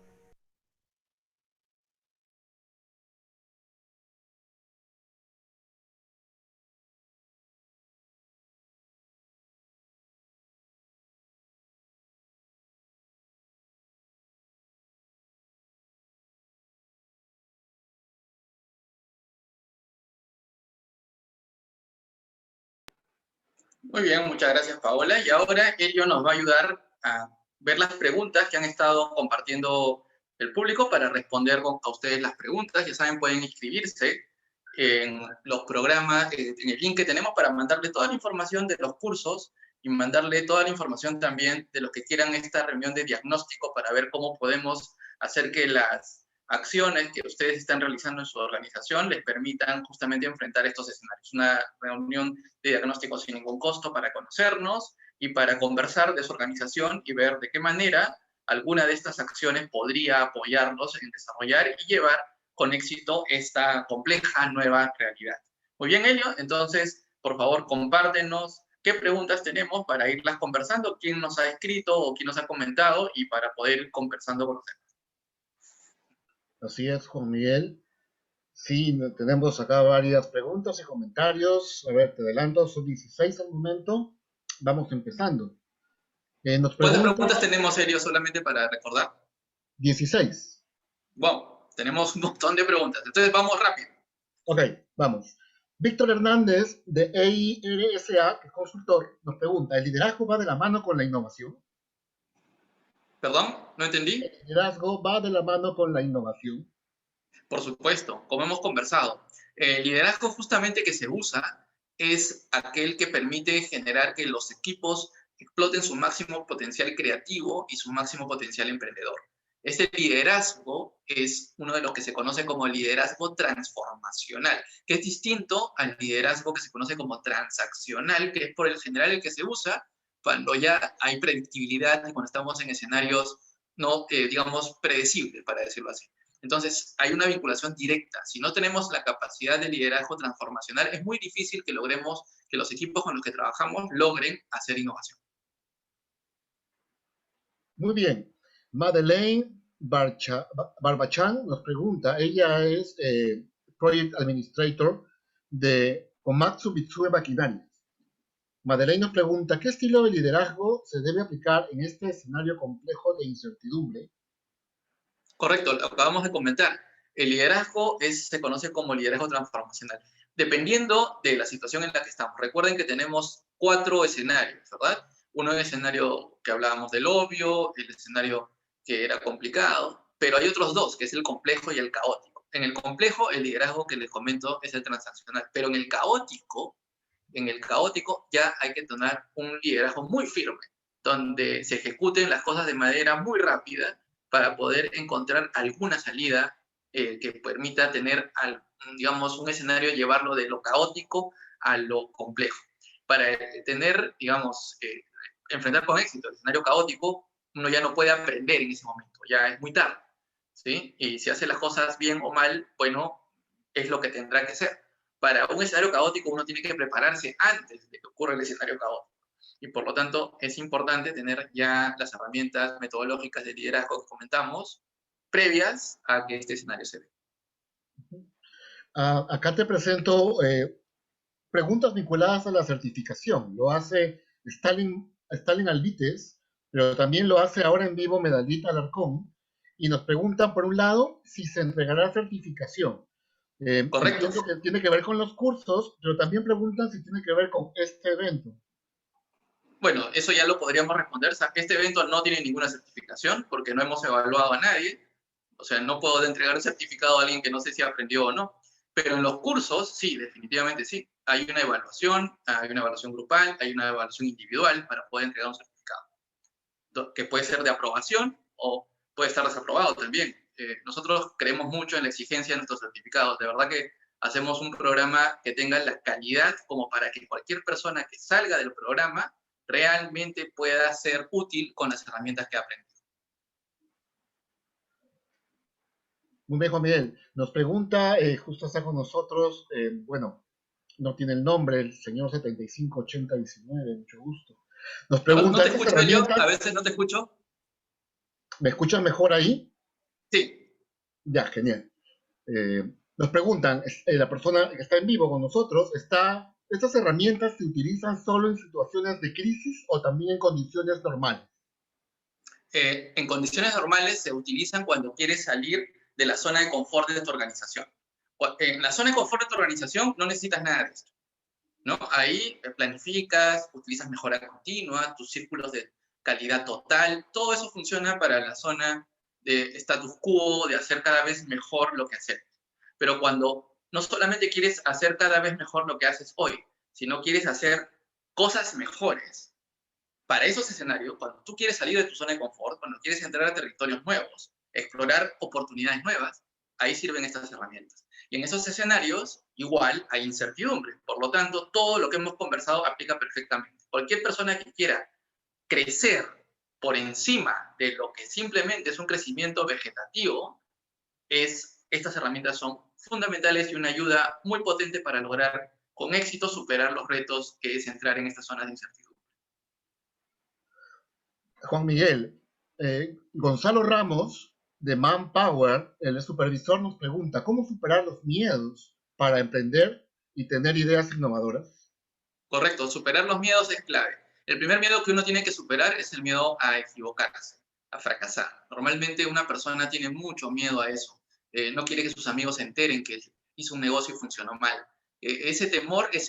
Muy bien, muchas gracias, Paola. Y ahora Elio nos va a ayudar a ver las preguntas que han estado compartiendo el público para responder a ustedes las preguntas. Ya saben, pueden inscribirse en los programas, en el link que tenemos para mandarle toda la información de los cursos y mandarle toda la información también de los que quieran esta reunión de diagnóstico para ver cómo podemos hacer que las acciones que ustedes están realizando en su organización les permitan justamente enfrentar estos escenarios. Una reunión de diagnóstico sin ningún costo para conocernos y para conversar de su organización y ver de qué manera alguna de estas acciones podría apoyarlos en desarrollar y llevar con éxito esta compleja nueva realidad. Muy bien, Elio, entonces, por favor, compártenos qué preguntas tenemos para irlas conversando, quién nos ha escrito o quién nos ha comentado y para poder ir conversando con ustedes. Así es, Juan Miguel. Sí, tenemos acá varias preguntas y comentarios. A ver, te adelanto, son 16 al momento. Vamos empezando. ¿Cuántas preguntas tenemos, Elio, solamente para recordar? 16. Wow, tenemos un montón de preguntas. Entonces vamos rápido. Ok, vamos. Víctor Hernández, de EIRSA, que es consultor, nos pregunta, ¿el liderazgo va de la mano con la innovación? ¿Perdón? ¿No entendí? ¿El liderazgo va de la mano con la innovación? Por supuesto, como hemos conversado. El liderazgo justamente que se usa es aquel que permite generar que los equipos exploten su máximo potencial creativo y su máximo potencial emprendedor. Este liderazgo es uno de los que se conoce como liderazgo transformacional, que es distinto al liderazgo que se conoce como transaccional, que es por el general el que se usa cuando ya hay predictibilidad y cuando estamos en escenarios no, digamos, predecibles, para decirlo así. Entonces, hay una vinculación directa. Si no tenemos la capacidad de liderazgo transformacional, es muy difícil que logremos, que los equipos con los que trabajamos logren hacer innovación. Muy bien. Madeleine Barbachan nos pregunta, ella es Project Administrator de Komatsu Mitsue Maquinarias. Madeleine nos pregunta, ¿qué estilo de liderazgo se debe aplicar en este escenario complejo de incertidumbre? Correcto, lo acabamos de comentar. El liderazgo se conoce como liderazgo transformacional, dependiendo de la situación en la que estamos. Recuerden que tenemos 4 escenarios, ¿verdad? Uno es el escenario que hablábamos del obvio, el escenario que era complicado, pero hay otros 2, que es el complejo y el caótico. En el complejo, el liderazgo que les comento es el transaccional, pero en el caótico ya hay que tener un liderazgo muy firme, donde se ejecuten las cosas de manera muy rápida para poder encontrar alguna salida que permita tener, digamos, un escenario, llevarlo de lo caótico a lo complejo. Para tener, digamos, enfrentar con éxito el escenario caótico, uno ya no puede aprender en ese momento, ya es muy tarde, ¿sí? Y si hace las cosas bien o mal, bueno, es lo que tendrá que ser. Para un escenario caótico uno tiene que prepararse antes de que ocurra el escenario caótico. Y por lo tanto, es importante tener ya las herramientas metodológicas de liderazgo que comentamos previas a que este escenario se dé. Acá te presento preguntas vinculadas a la certificación. Lo hace Stalin Albites, pero también lo hace ahora en vivo Medallita Alarcón. Y nos preguntan, por un lado, si se entregará certificación. Correcto. Entiendo que tiene que ver con los cursos, pero también preguntan si tiene que ver con este evento. Bueno, eso ya lo podríamos responder. O sea, este evento no tiene ninguna certificación porque no hemos evaluado a nadie. O sea, no puedo entregar un certificado a alguien que no sé si aprendió o no. Pero en los cursos, sí, definitivamente sí. Hay una evaluación grupal, hay una evaluación individual para poder entregar un certificado, que puede ser de aprobación o puede estar desaprobado también. Nosotros creemos mucho en la exigencia de nuestros certificados. De verdad que hacemos un programa que tenga la calidad como para que cualquier persona que salga del programa realmente pueda ser útil con las herramientas que ha aprendido. Muy bien, Juan Miguel. Nos pregunta, justo está con nosotros, bueno, no tiene el nombre, el señor 758019, mucho gusto. Nos pregunta, ¿No te ¿estas escucho herramientas? yo? A veces no te escucho. ¿Me escuchan mejor ahí? Sí. Ya, genial. Nos preguntan, la persona que está en vivo con nosotros, ¿estas herramientas se utilizan solo en situaciones de crisis o también en condiciones normales? En condiciones normales se utilizan cuando quieres salir de la zona de confort de tu organización. En la zona de confort de tu organización no necesitas nada de esto, ¿no? Ahí planificas, utilizas mejora continua, tus círculos de calidad total, todo eso funciona para la zona de status quo, de hacer cada vez mejor lo que hacemos. Pero cuando no solamente quieres hacer cada vez mejor lo que haces hoy, sino quieres hacer cosas mejores, para esos escenarios, cuando tú quieres salir de tu zona de confort, cuando quieres entrar a territorios nuevos, explorar oportunidades nuevas, ahí sirven estas herramientas. Y en esos escenarios, igual, hay incertidumbre. Por lo tanto, todo lo que hemos conversado aplica perfectamente. Cualquier persona que quiera crecer por encima de lo que simplemente es un crecimiento vegetativo, estas herramientas son fundamentales y una ayuda muy potente para lograr con éxito superar los retos que es entrar en estas zonas de incertidumbre. Juan Miguel, Gonzalo Ramos, de Manpower, el supervisor, nos pregunta, ¿cómo superar los miedos para emprender y tener ideas innovadoras? Correcto, superar los miedos es clave. El primer miedo que uno tiene que superar es el miedo a equivocarse, a fracasar. Normalmente una persona tiene mucho miedo a eso. No quiere que sus amigos se enteren que hizo un negocio y funcionó mal. Ese temor es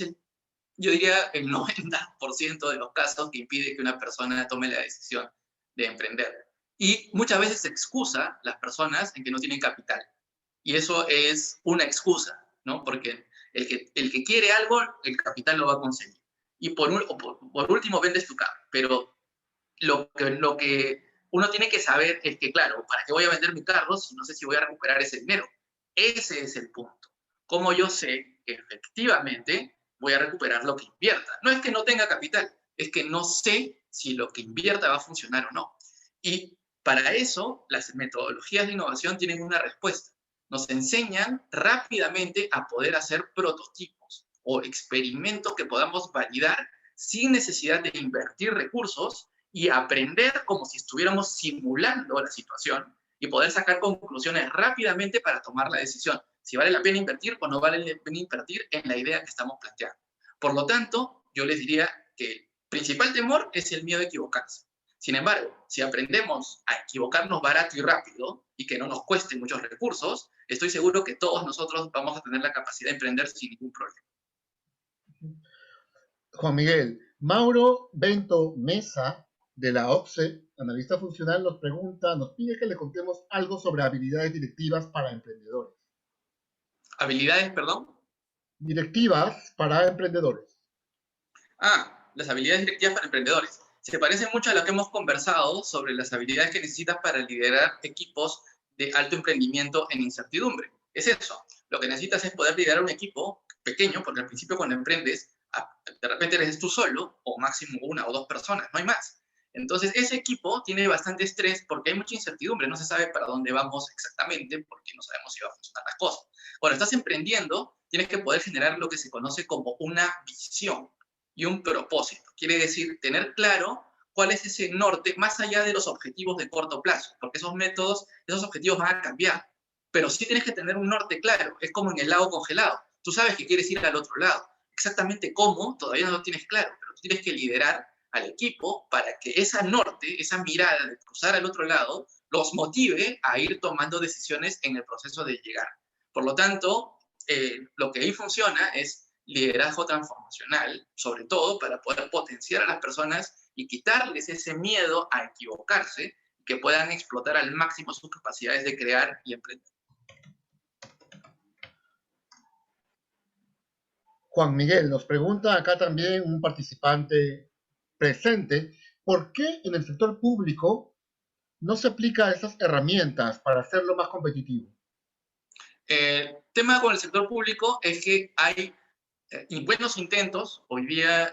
yo diría, el 90% de los casos que impide que una persona tome la decisión de emprender. Y muchas veces se excusa las personas en que no tienen capital. Y eso es una excusa, ¿no? Porque el que quiere algo, el capital lo va a conseguir. Y por último, vendes tu carro. Pero lo que uno tiene que saber es que, claro, ¿para qué voy a vender mi carro si no sé si voy a recuperar ese dinero? Ese es el punto. ¿Cómo yo sé que efectivamente voy a recuperar lo que invierta? No es que no tenga capital, es que no sé si lo que invierta va a funcionar o no. Y para eso, las metodologías de innovación tienen una respuesta. Nos enseñan rápidamente a poder hacer prototipos o experimentos que podamos validar sin necesidad de invertir recursos y aprender como si estuviéramos simulando la situación y poder sacar conclusiones rápidamente para tomar la decisión si vale la pena invertir o no vale la pena invertir en la idea que estamos planteando. Por lo tanto, yo les diría que el principal temor es el miedo a equivocarse. Sin embargo, si aprendemos a equivocarnos barato y rápido y que no nos cueste muchos recursos, estoy seguro que todos nosotros vamos a tener la capacidad de emprender sin ningún problema. Juan Miguel, Mauro Bento Mesa, de la OCSE, analista funcional, nos pide que le contemos algo sobre habilidades directivas para emprendedores. ¿Habilidades, perdón? Directivas para emprendedores. Las habilidades directivas para emprendedores. Se parece mucho a lo que hemos conversado sobre las habilidades que necesitas para liderar equipos de alto emprendimiento en incertidumbre. Es eso. Lo que necesitas es poder liderar un equipo pequeño, porque al principio cuando emprendes, de repente eres tú solo, o máximo una o dos personas, no hay más. Entonces, ese equipo tiene bastante estrés porque hay mucha incertidumbre, no se sabe para dónde vamos exactamente, porque no sabemos si va a funcionar las cosas. Cuando estás emprendiendo, tienes que poder generar lo que se conoce como una visión. y un propósito. Quiere decir tener claro cuál es ese norte más allá de los objetivos de corto plazo, porque esos métodos, esos objetivos van a cambiar. Pero sí tienes que tener un norte claro. Es como en el lago congelado. Tú sabes que quieres ir al otro lado. Exactamente cómo, todavía no lo tienes claro, pero tú tienes que liderar al equipo para que esa norte, esa mirada de cruzar al otro lado, los motive a ir tomando decisiones en el proceso de llegar. Por lo tanto, lo que ahí funciona es liderazgo transformacional, sobre todo para poder potenciar a las personas y quitarles ese miedo a equivocarse, que puedan explotar al máximo sus capacidades de crear y emprender. Juan Miguel nos pregunta acá también un participante presente, ¿por qué en el sector público no se aplica esas herramientas para hacerlo más competitivo? El tema con el sector público es que hay buenos intentos. Hoy día,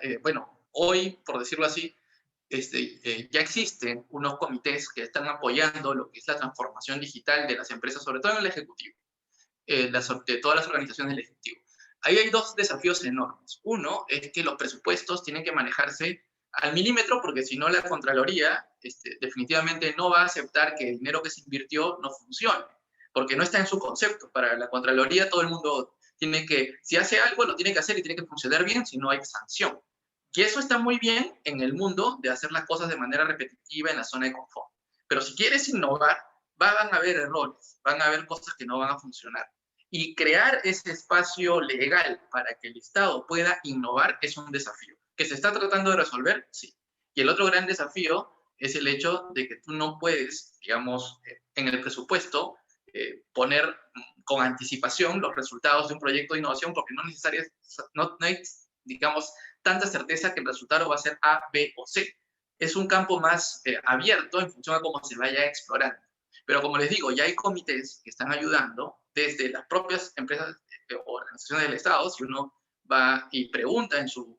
hoy, por decirlo así, ya existen unos comités que están apoyando lo que es la transformación digital de las empresas, sobre todo en el Ejecutivo, de todas las organizaciones del Ejecutivo. Ahí hay dos desafíos enormes. Uno es que los presupuestos tienen que manejarse al milímetro, porque si no la Contraloría definitivamente no va a aceptar que el dinero que se invirtió no funcione, porque no está en su concepto. Para la Contraloría todo el mundo tiene que, si hace algo, lo tiene que hacer y tiene que funcionar bien, si no hay sanción. Y eso está muy bien en el mundo de hacer las cosas de manera repetitiva en la zona de confort. Pero si quieres innovar, van a haber errores, van a haber cosas que no van a funcionar. Y crear ese espacio legal para que el Estado pueda innovar es un desafío. ¿Que se está tratando de resolver? Sí. Y el otro gran desafío es el hecho de que tú no puedes, digamos, en el presupuesto, poner con anticipación los resultados de un proyecto de innovación, porque no hay, digamos, tanta certeza que el resultado va a ser A, B o C. Es un campo más abierto en función a cómo se vaya explorando. Pero como les digo, ya hay comités que están ayudando desde las propias empresas o organizaciones del Estado. Si uno va y pregunta en su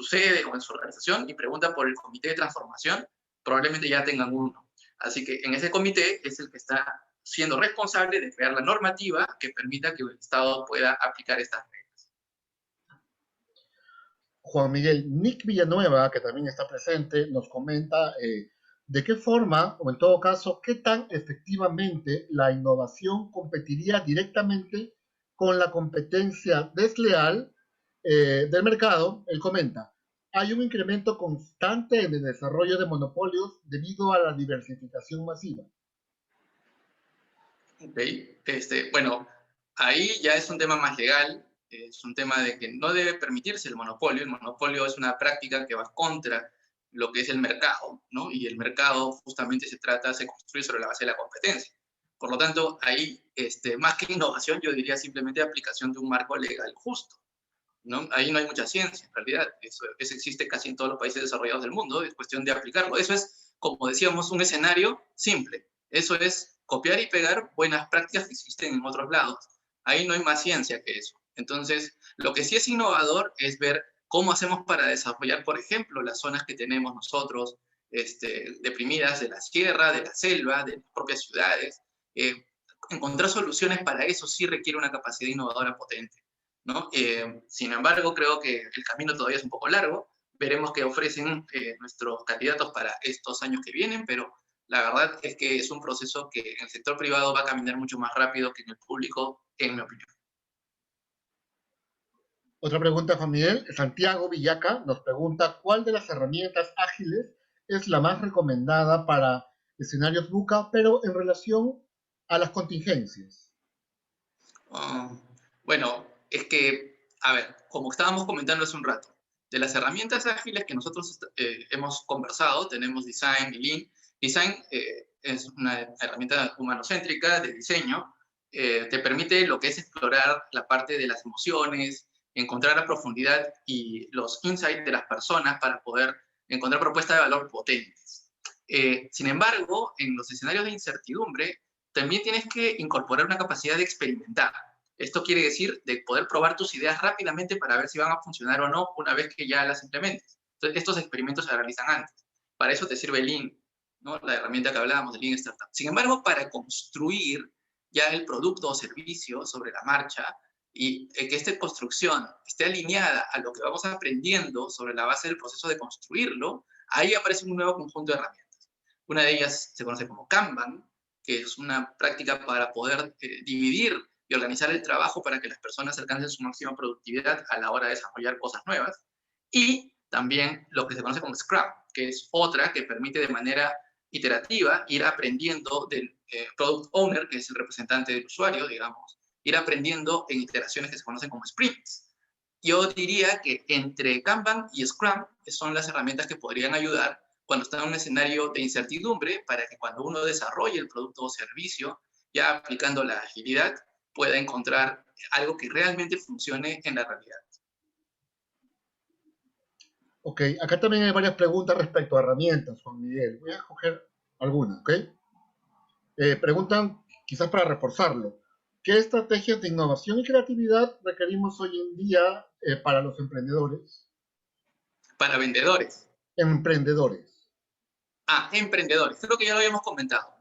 sede o en su organización y pregunta por el comité de transformación, probablemente ya tengan uno. Así que en ese comité es el que está siendo responsable de crear la normativa que permita que el Estado pueda aplicar estas reglas. Juan Miguel, Nick Villanueva, que también está presente, nos comenta de qué forma, o en todo caso, qué tan efectivamente la innovación competiría directamente con la competencia desleal del mercado. Él comenta, hay un incremento constante en el desarrollo de monopolios debido a la diversificación masiva. Okay. Bueno, ahí ya es un tema más legal, es un tema de que no debe permitirse el monopolio. El monopolio es una práctica que va contra lo que es el mercado, ¿no? Y el mercado justamente se construye sobre la base de la competencia. Por lo tanto, ahí, más que innovación, yo diría simplemente aplicación de un marco legal justo, ¿no? Ahí no hay mucha ciencia, en realidad. Eso existe casi en todos los países desarrollados del mundo, es cuestión de aplicarlo. Eso es, como decíamos, un escenario simple. Eso es copiar y pegar buenas prácticas que existen en otros lados. Ahí no hay más ciencia que eso. Entonces, lo que sí es innovador es ver cómo hacemos para desarrollar, por ejemplo, las zonas que tenemos nosotros, deprimidas de la sierra, de la selva, de las propias ciudades. Encontrar soluciones para eso sí requiere una capacidad innovadora potente, ¿no? Sin embargo, creo que el camino todavía es un poco largo. Veremos qué ofrecen nuestros candidatos para estos años que vienen, pero la verdad es que es un proceso que en el sector privado va a caminar mucho más rápido que en el público, en mi opinión. Otra pregunta, Juan Miguel. Santiago Villaca nos pregunta, ¿cuál de las herramientas ágiles es la más recomendada para escenarios VUCA, pero en relación a las contingencias? Bueno, es que, a ver, como estábamos comentando hace un rato, de las herramientas ágiles que nosotros hemos conversado, tenemos Design y Lean. Design es una herramienta humanocéntrica de diseño, te permite lo que es explorar la parte de las emociones, encontrar la profundidad y los insights de las personas para poder encontrar propuestas de valor potentes. Sin embargo, en los escenarios de incertidumbre, también tienes que incorporar una capacidad de experimentar. Esto quiere decir de poder probar tus ideas rápidamente para ver si van a funcionar o no una vez que ya las implementes. Entonces, estos experimentos se realizan antes. Para eso te sirve Lean, ¿no? La herramienta que hablábamos de Lean Startup. Sin embargo, para construir ya el producto o servicio sobre la marcha, y que esta construcción esté alineada a lo que vamos aprendiendo sobre la base del proceso de construirlo, ahí aparece un nuevo conjunto de herramientas. Una de ellas se conoce como Kanban, que es una práctica para poder dividir y organizar el trabajo para que las personas alcancen su máxima productividad a la hora de desarrollar cosas nuevas. Y también lo que se conoce como Scrum, que es otra que permite de manera iterativa ir aprendiendo del Product Owner, que es el representante del usuario, digamos, ir aprendiendo en iteraciones que se conocen como sprints. Yo diría que entre Kanban y Scrum son las herramientas que podrían ayudar cuando está en un escenario de incertidumbre para que cuando uno desarrolle el producto o servicio, ya aplicando la agilidad, pueda encontrar algo que realmente funcione en la realidad. Ok, acá también hay varias preguntas respecto a herramientas, Juan Miguel. Voy a coger algunas, ¿ok? Preguntan, quizás para reforzarlo, ¿qué estrategias de innovación y creatividad requerimos hoy en día para los emprendedores? Para vendedores. Emprendedores. Emprendedores. Creo que ya lo habíamos comentado.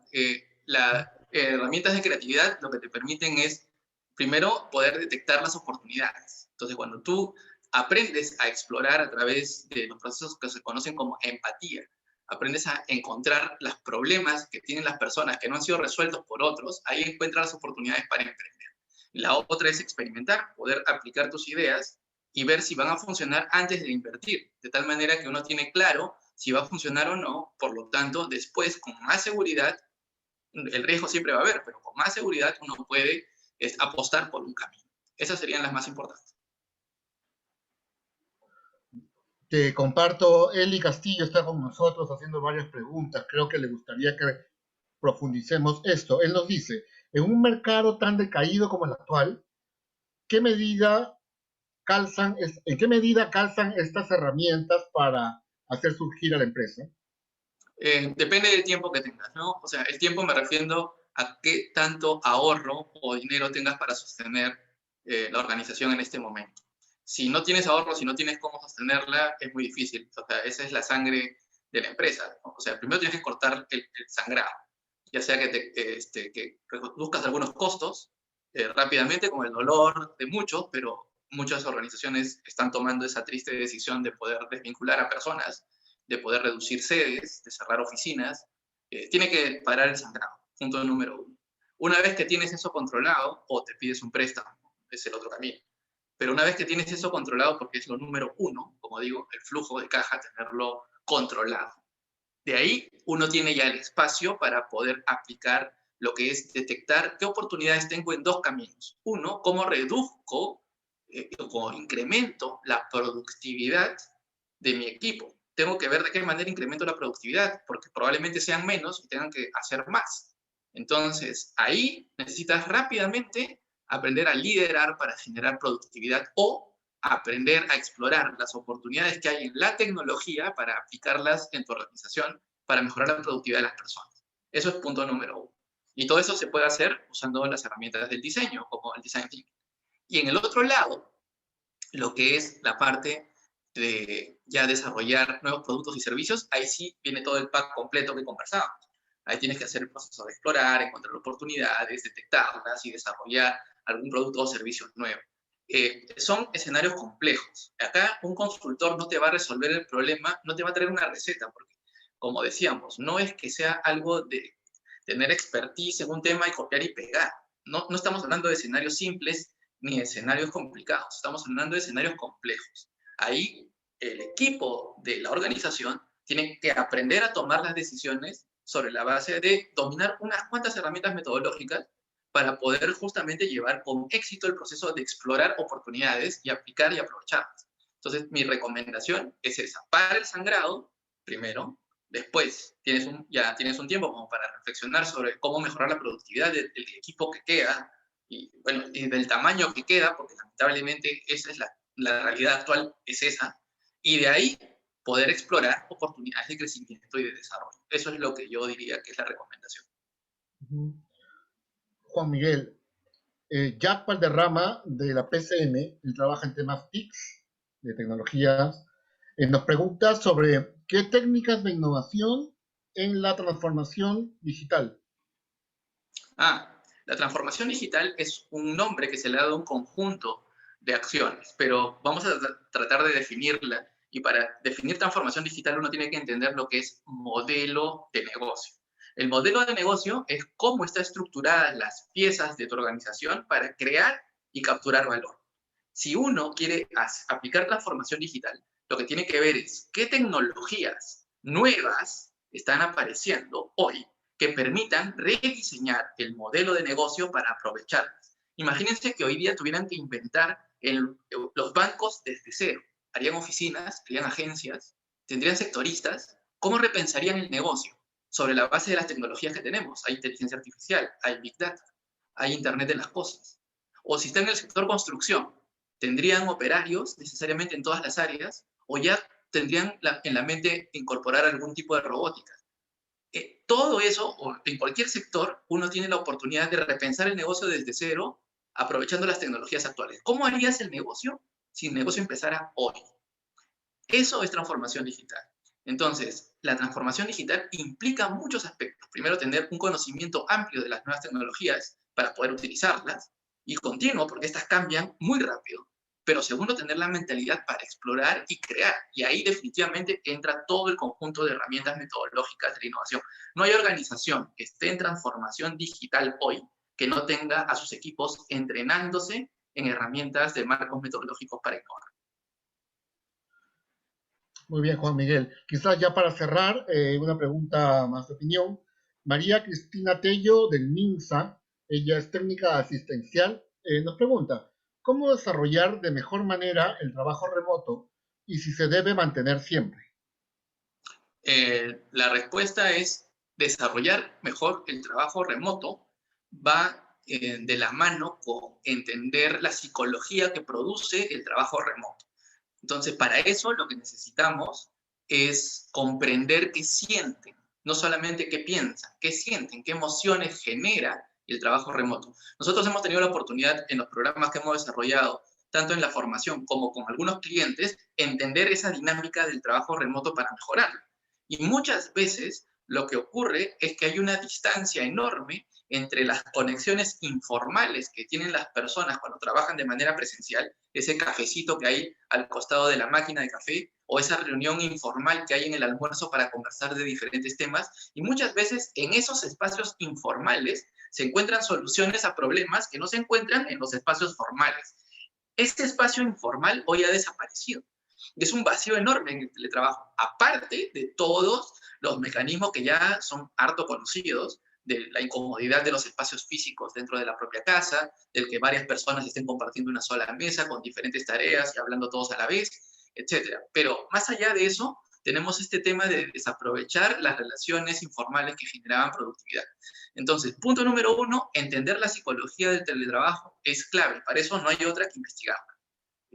Las herramientas de creatividad lo que te permiten es, primero, poder detectar las oportunidades. Entonces, cuando tú aprendes a explorar a través de los procesos que se conocen como empatía, aprendes a encontrar los problemas que tienen las personas que no han sido resueltos por otros, ahí encuentras las oportunidades para emprender. La otra es experimentar, poder aplicar tus ideas y ver si van a funcionar antes de invertir, de tal manera que uno tiene claro si va a funcionar o no, por lo tanto, después, con más seguridad, el riesgo siempre va a haber, pero con más seguridad uno puede apostar por un camino. Esas serían las más importantes. Te comparto, Eli Castillo está con nosotros haciendo varias preguntas. Creo que le gustaría que profundicemos esto. Él nos dice, en un mercado tan decaído como el actual, ¿en qué medida calzan estas herramientas para hacer surgir a la empresa? Depende del tiempo que tengas, ¿no? O sea, el tiempo me refiero a qué tanto ahorro o dinero tengas para sostener la organización en este momento. Si no tienes ahorro, si no tienes cómo sostenerla, es muy difícil. O sea, esa es la sangre de la empresa, ¿no? O sea, primero tienes que cortar el sangrado, ya sea que reduzcas algunos costos rápidamente con el dolor de muchos, pero muchas organizaciones están tomando esa triste decisión de poder desvincular a personas, de poder reducir sedes, de cerrar oficinas. Tiene que parar el sangrado, punto número 1. Una vez que tienes eso controlado, o te pides un préstamo, es el otro camino. Pero una vez que tienes eso controlado, porque es lo número 1, como digo, el flujo de caja, tenerlo controlado. De ahí uno tiene ya el espacio para poder aplicar lo que es detectar qué oportunidades tengo en dos caminos. Uno, cómo reduzco o incremento la productividad de mi equipo. Tengo que ver de qué manera incremento la productividad, porque probablemente sean menos y tengan que hacer más. Entonces, ahí necesitas rápidamente aprender a liderar para generar productividad o aprender a explorar las oportunidades que hay en la tecnología para aplicarlas en tu organización para mejorar la productividad de las personas. Eso es punto número 1. Y todo eso se puede hacer usando las herramientas del diseño, como el design thinking. Y en el otro lado, lo que es la parte de ya desarrollar nuevos productos y servicios, ahí sí viene todo el pack completo que conversábamos. Ahí tienes que hacer el proceso de explorar, encontrar oportunidades, detectarlas y desarrollar algún producto o servicio nuevo. Son escenarios complejos. Acá un consultor no te va a resolver el problema, no te va a traer una receta, porque, como decíamos, no es que sea algo de tener expertise en un tema y copiar y pegar. No estamos hablando de escenarios simples ni de escenarios complicados, estamos hablando de escenarios complejos. Ahí el equipo de la organización tiene que aprender a tomar las decisiones sobre la base de dominar unas cuantas herramientas metodológicas para poder justamente llevar con éxito el proceso de explorar oportunidades y aplicar y aprovecharlas. Entonces, mi recomendación es esa. Para el sangrado, primero. Después, ya tienes un tiempo como para reflexionar sobre cómo mejorar la productividad del equipo que queda y, bueno, y del tamaño que queda, porque lamentablemente esa es la realidad actual, es esa. Y de ahí poder explorar oportunidades de crecimiento y de desarrollo. Eso es lo que yo diría que es la recomendación. Juan Miguel, Jack Valderrama de la PCM, él trabaja en temas TICs, de tecnologías, nos pregunta sobre qué técnicas de innovación en la transformación digital. La transformación digital es un nombre que se le ha dado a un conjunto de acciones, pero vamos a tratar de definirla. Y para definir transformación digital uno tiene que entender lo que es modelo de negocio. El modelo de negocio es cómo están estructuradas las piezas de tu organización para crear y capturar valor. Si uno quiere aplicar transformación digital, lo que tiene que ver es qué tecnologías nuevas están apareciendo hoy que permitan rediseñar el modelo de negocio para aprovecharlas. Imagínense que hoy día tuvieran que inventar los bancos desde cero. Harían oficinas, harían agencias, tendrían sectoristas. ¿Cómo repensarían el negocio? Sobre la base de las tecnologías que tenemos. Hay inteligencia artificial, hay Big Data, hay Internet de las cosas. O si está en el sector construcción, ¿tendrían operarios necesariamente en todas las áreas? ¿O ya tendrían en la mente incorporar algún tipo de robótica? Todo eso, o en cualquier sector, uno tiene la oportunidad de repensar el negocio desde cero, aprovechando las tecnologías actuales. ¿Cómo harías el negocio si el negocio empezara hoy? Eso es transformación digital. Entonces, la transformación digital implica muchos aspectos. Primero, tener un conocimiento amplio de las nuevas tecnologías para poder utilizarlas, y continuo, porque estas cambian muy rápido. Pero segundo, tener la mentalidad para explorar y crear. Y ahí definitivamente entra todo el conjunto de herramientas metodológicas de la innovación. No hay organización que esté en transformación digital hoy que no tenga a sus equipos entrenándose en herramientas de marcos metodológicos para innovar. Muy bien, Juan Miguel. Quizás ya para cerrar, una pregunta más de opinión. María Cristina Tello del MINSA, ella es técnica asistencial, nos pregunta, ¿cómo desarrollar de mejor manera el trabajo remoto y si se debe mantener siempre? La respuesta es desarrollar mejor el trabajo remoto va de la mano con entender la psicología que produce el trabajo remoto. Entonces, para eso lo que necesitamos es comprender qué sienten, no solamente qué piensan, qué sienten, qué emociones genera el trabajo remoto. Nosotros hemos tenido la oportunidad en los programas que hemos desarrollado, tanto en la formación como con algunos clientes, entender esa dinámica del trabajo remoto para mejorarlo. Y muchas veces lo que ocurre es que hay una distancia enorme entre las conexiones informales que tienen las personas cuando trabajan de manera presencial, ese cafecito que hay al costado de la máquina de café, o esa reunión informal que hay en el almuerzo para conversar de diferentes temas, y muchas veces en esos espacios informales se encuentran soluciones a problemas que no se encuentran en los espacios formales. Este espacio informal hoy ha desaparecido. Es un vacío enorme en el teletrabajo, aparte de todos los mecanismos que ya son harto conocidos, de la incomodidad de los espacios físicos dentro de la propia casa, del que varias personas estén compartiendo una sola mesa con diferentes tareas y hablando todos a la vez, etc. Pero más allá de eso, tenemos este tema de desaprovechar las relaciones informales que generaban productividad. Entonces, punto número 1, entender la psicología del teletrabajo es clave. Para eso no hay otra que investigar.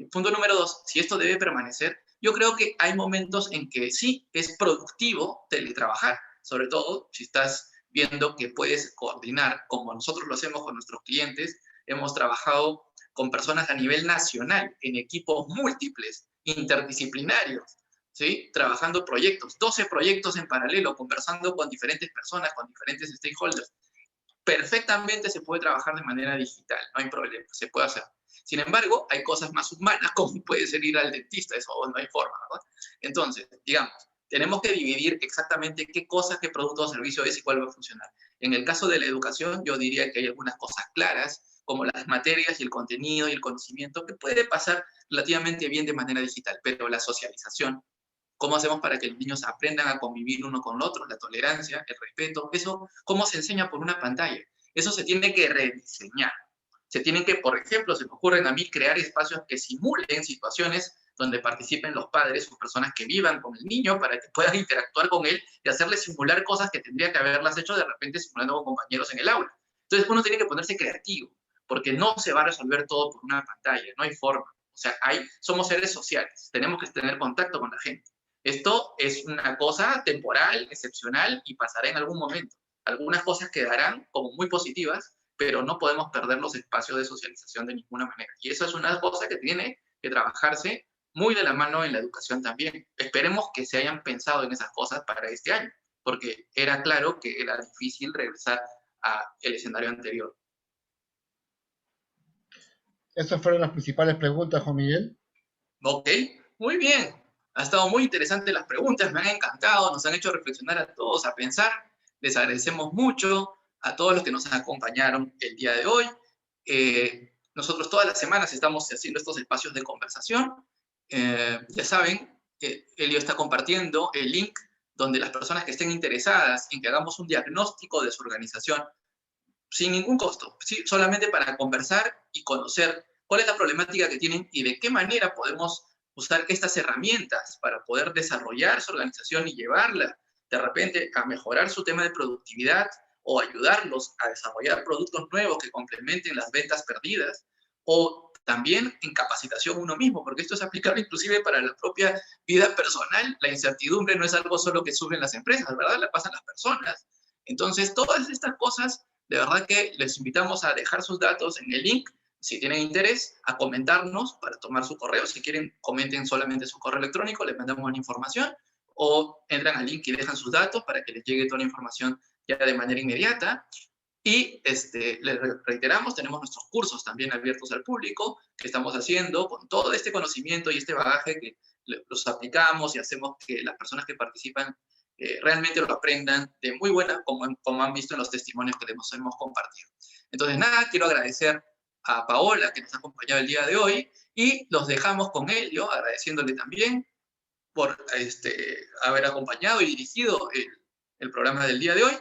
Punto número 2, si esto debe permanecer, yo creo que hay momentos en que sí es productivo teletrabajar, sobre todo si estás viendo que puedes coordinar, como nosotros lo hacemos con nuestros clientes. Hemos trabajado con personas a nivel nacional, en equipos múltiples, interdisciplinarios, ¿sí? Trabajando proyectos, 12 proyectos en paralelo, conversando con diferentes personas, con diferentes stakeholders. Perfectamente se puede trabajar de manera digital, no hay problema, se puede hacer. Sin embargo, hay cosas más humanas, como puede ser ir al dentista, eso no hay forma, ¿verdad? Entonces, digamos, tenemos que dividir exactamente qué cosa, qué producto o servicio es y cuál va a funcionar. En el caso de la educación, yo diría que hay algunas cosas claras, como las materias y el contenido y el conocimiento, que puede pasar relativamente bien de manera digital, pero la socialización, ¿cómo hacemos para que los niños aprendan a convivir uno con otro? La tolerancia, el respeto, eso, ¿cómo se enseña por una pantalla? Eso se tiene que rediseñar. Se tienen que, por ejemplo, se me ocurren a mí crear espacios que simulen situaciones donde participen los padres o personas que vivan con el niño para que puedan interactuar con él y hacerle simular cosas que tendría que haberlas hecho de repente simulando con compañeros en el aula. Entonces uno tiene que ponerse creativo, porque no se va a resolver todo por una pantalla, no hay forma. O sea, somos seres sociales, tenemos que tener contacto con la gente. Esto es una cosa temporal, excepcional y pasará en algún momento. Algunas cosas quedarán como muy positivas, pero no podemos perder los espacios de socialización de ninguna manera. Y eso es una cosa que tiene que trabajarse muy de la mano en la educación también. Esperemos que se hayan pensado en esas cosas para este año, porque era claro que era difícil regresar al escenario anterior. Esas fueron las principales preguntas, Juan Miguel. Ok, muy bien. Ha estado muy interesante las preguntas, me han encantado, nos han hecho reflexionar a todos, a pensar. Les agradecemos mucho a todos los que nos acompañaron el día de hoy. Nosotros todas las semanas estamos haciendo estos espacios de conversación. Ya saben que Elio está compartiendo el link donde las personas que estén interesadas en que hagamos un diagnóstico de su organización sin ningún costo, ¿sí? Solamente para conversar y conocer cuál es la problemática que tienen y de qué manera podemos usar estas herramientas para poder desarrollar su organización y llevarla de repente a mejorar su tema de productividad o ayudarlos a desarrollar productos nuevos que complementen las ventas perdidas, o también en capacitación uno mismo, porque esto es aplicable inclusive para la propia vida personal. La incertidumbre no es algo solo que sufren las empresas, ¿verdad? La pasan las personas. Entonces, todas estas cosas, de verdad que les invitamos a dejar sus datos en el link, si tienen interés, a comentarnos para tomar su correo. Si quieren, comenten solamente su correo electrónico, les mandamos la información, o entran al link y dejan sus datos para que les llegue toda la información ya de manera inmediata. Y les reiteramos, tenemos nuestros cursos también abiertos al público, que estamos haciendo con todo este conocimiento y este bagaje que los aplicamos y hacemos que las personas que participan realmente lo aprendan de muy buena, como han visto en los testimonios que les hemos compartido. Entonces, nada, quiero agradecer a Paola, que nos ha acompañado el día de hoy, y los dejamos con Elio, agradeciéndole también por haber acompañado y dirigido el programa del día de hoy,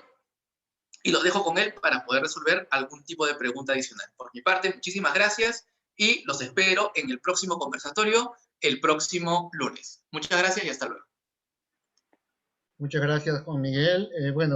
y los dejo con él para poder resolver algún tipo de pregunta adicional. Por mi parte, muchísimas gracias, y los espero en el próximo conversatorio, el próximo lunes. Muchas gracias y hasta luego. Muchas gracias, Juan Miguel. Bueno,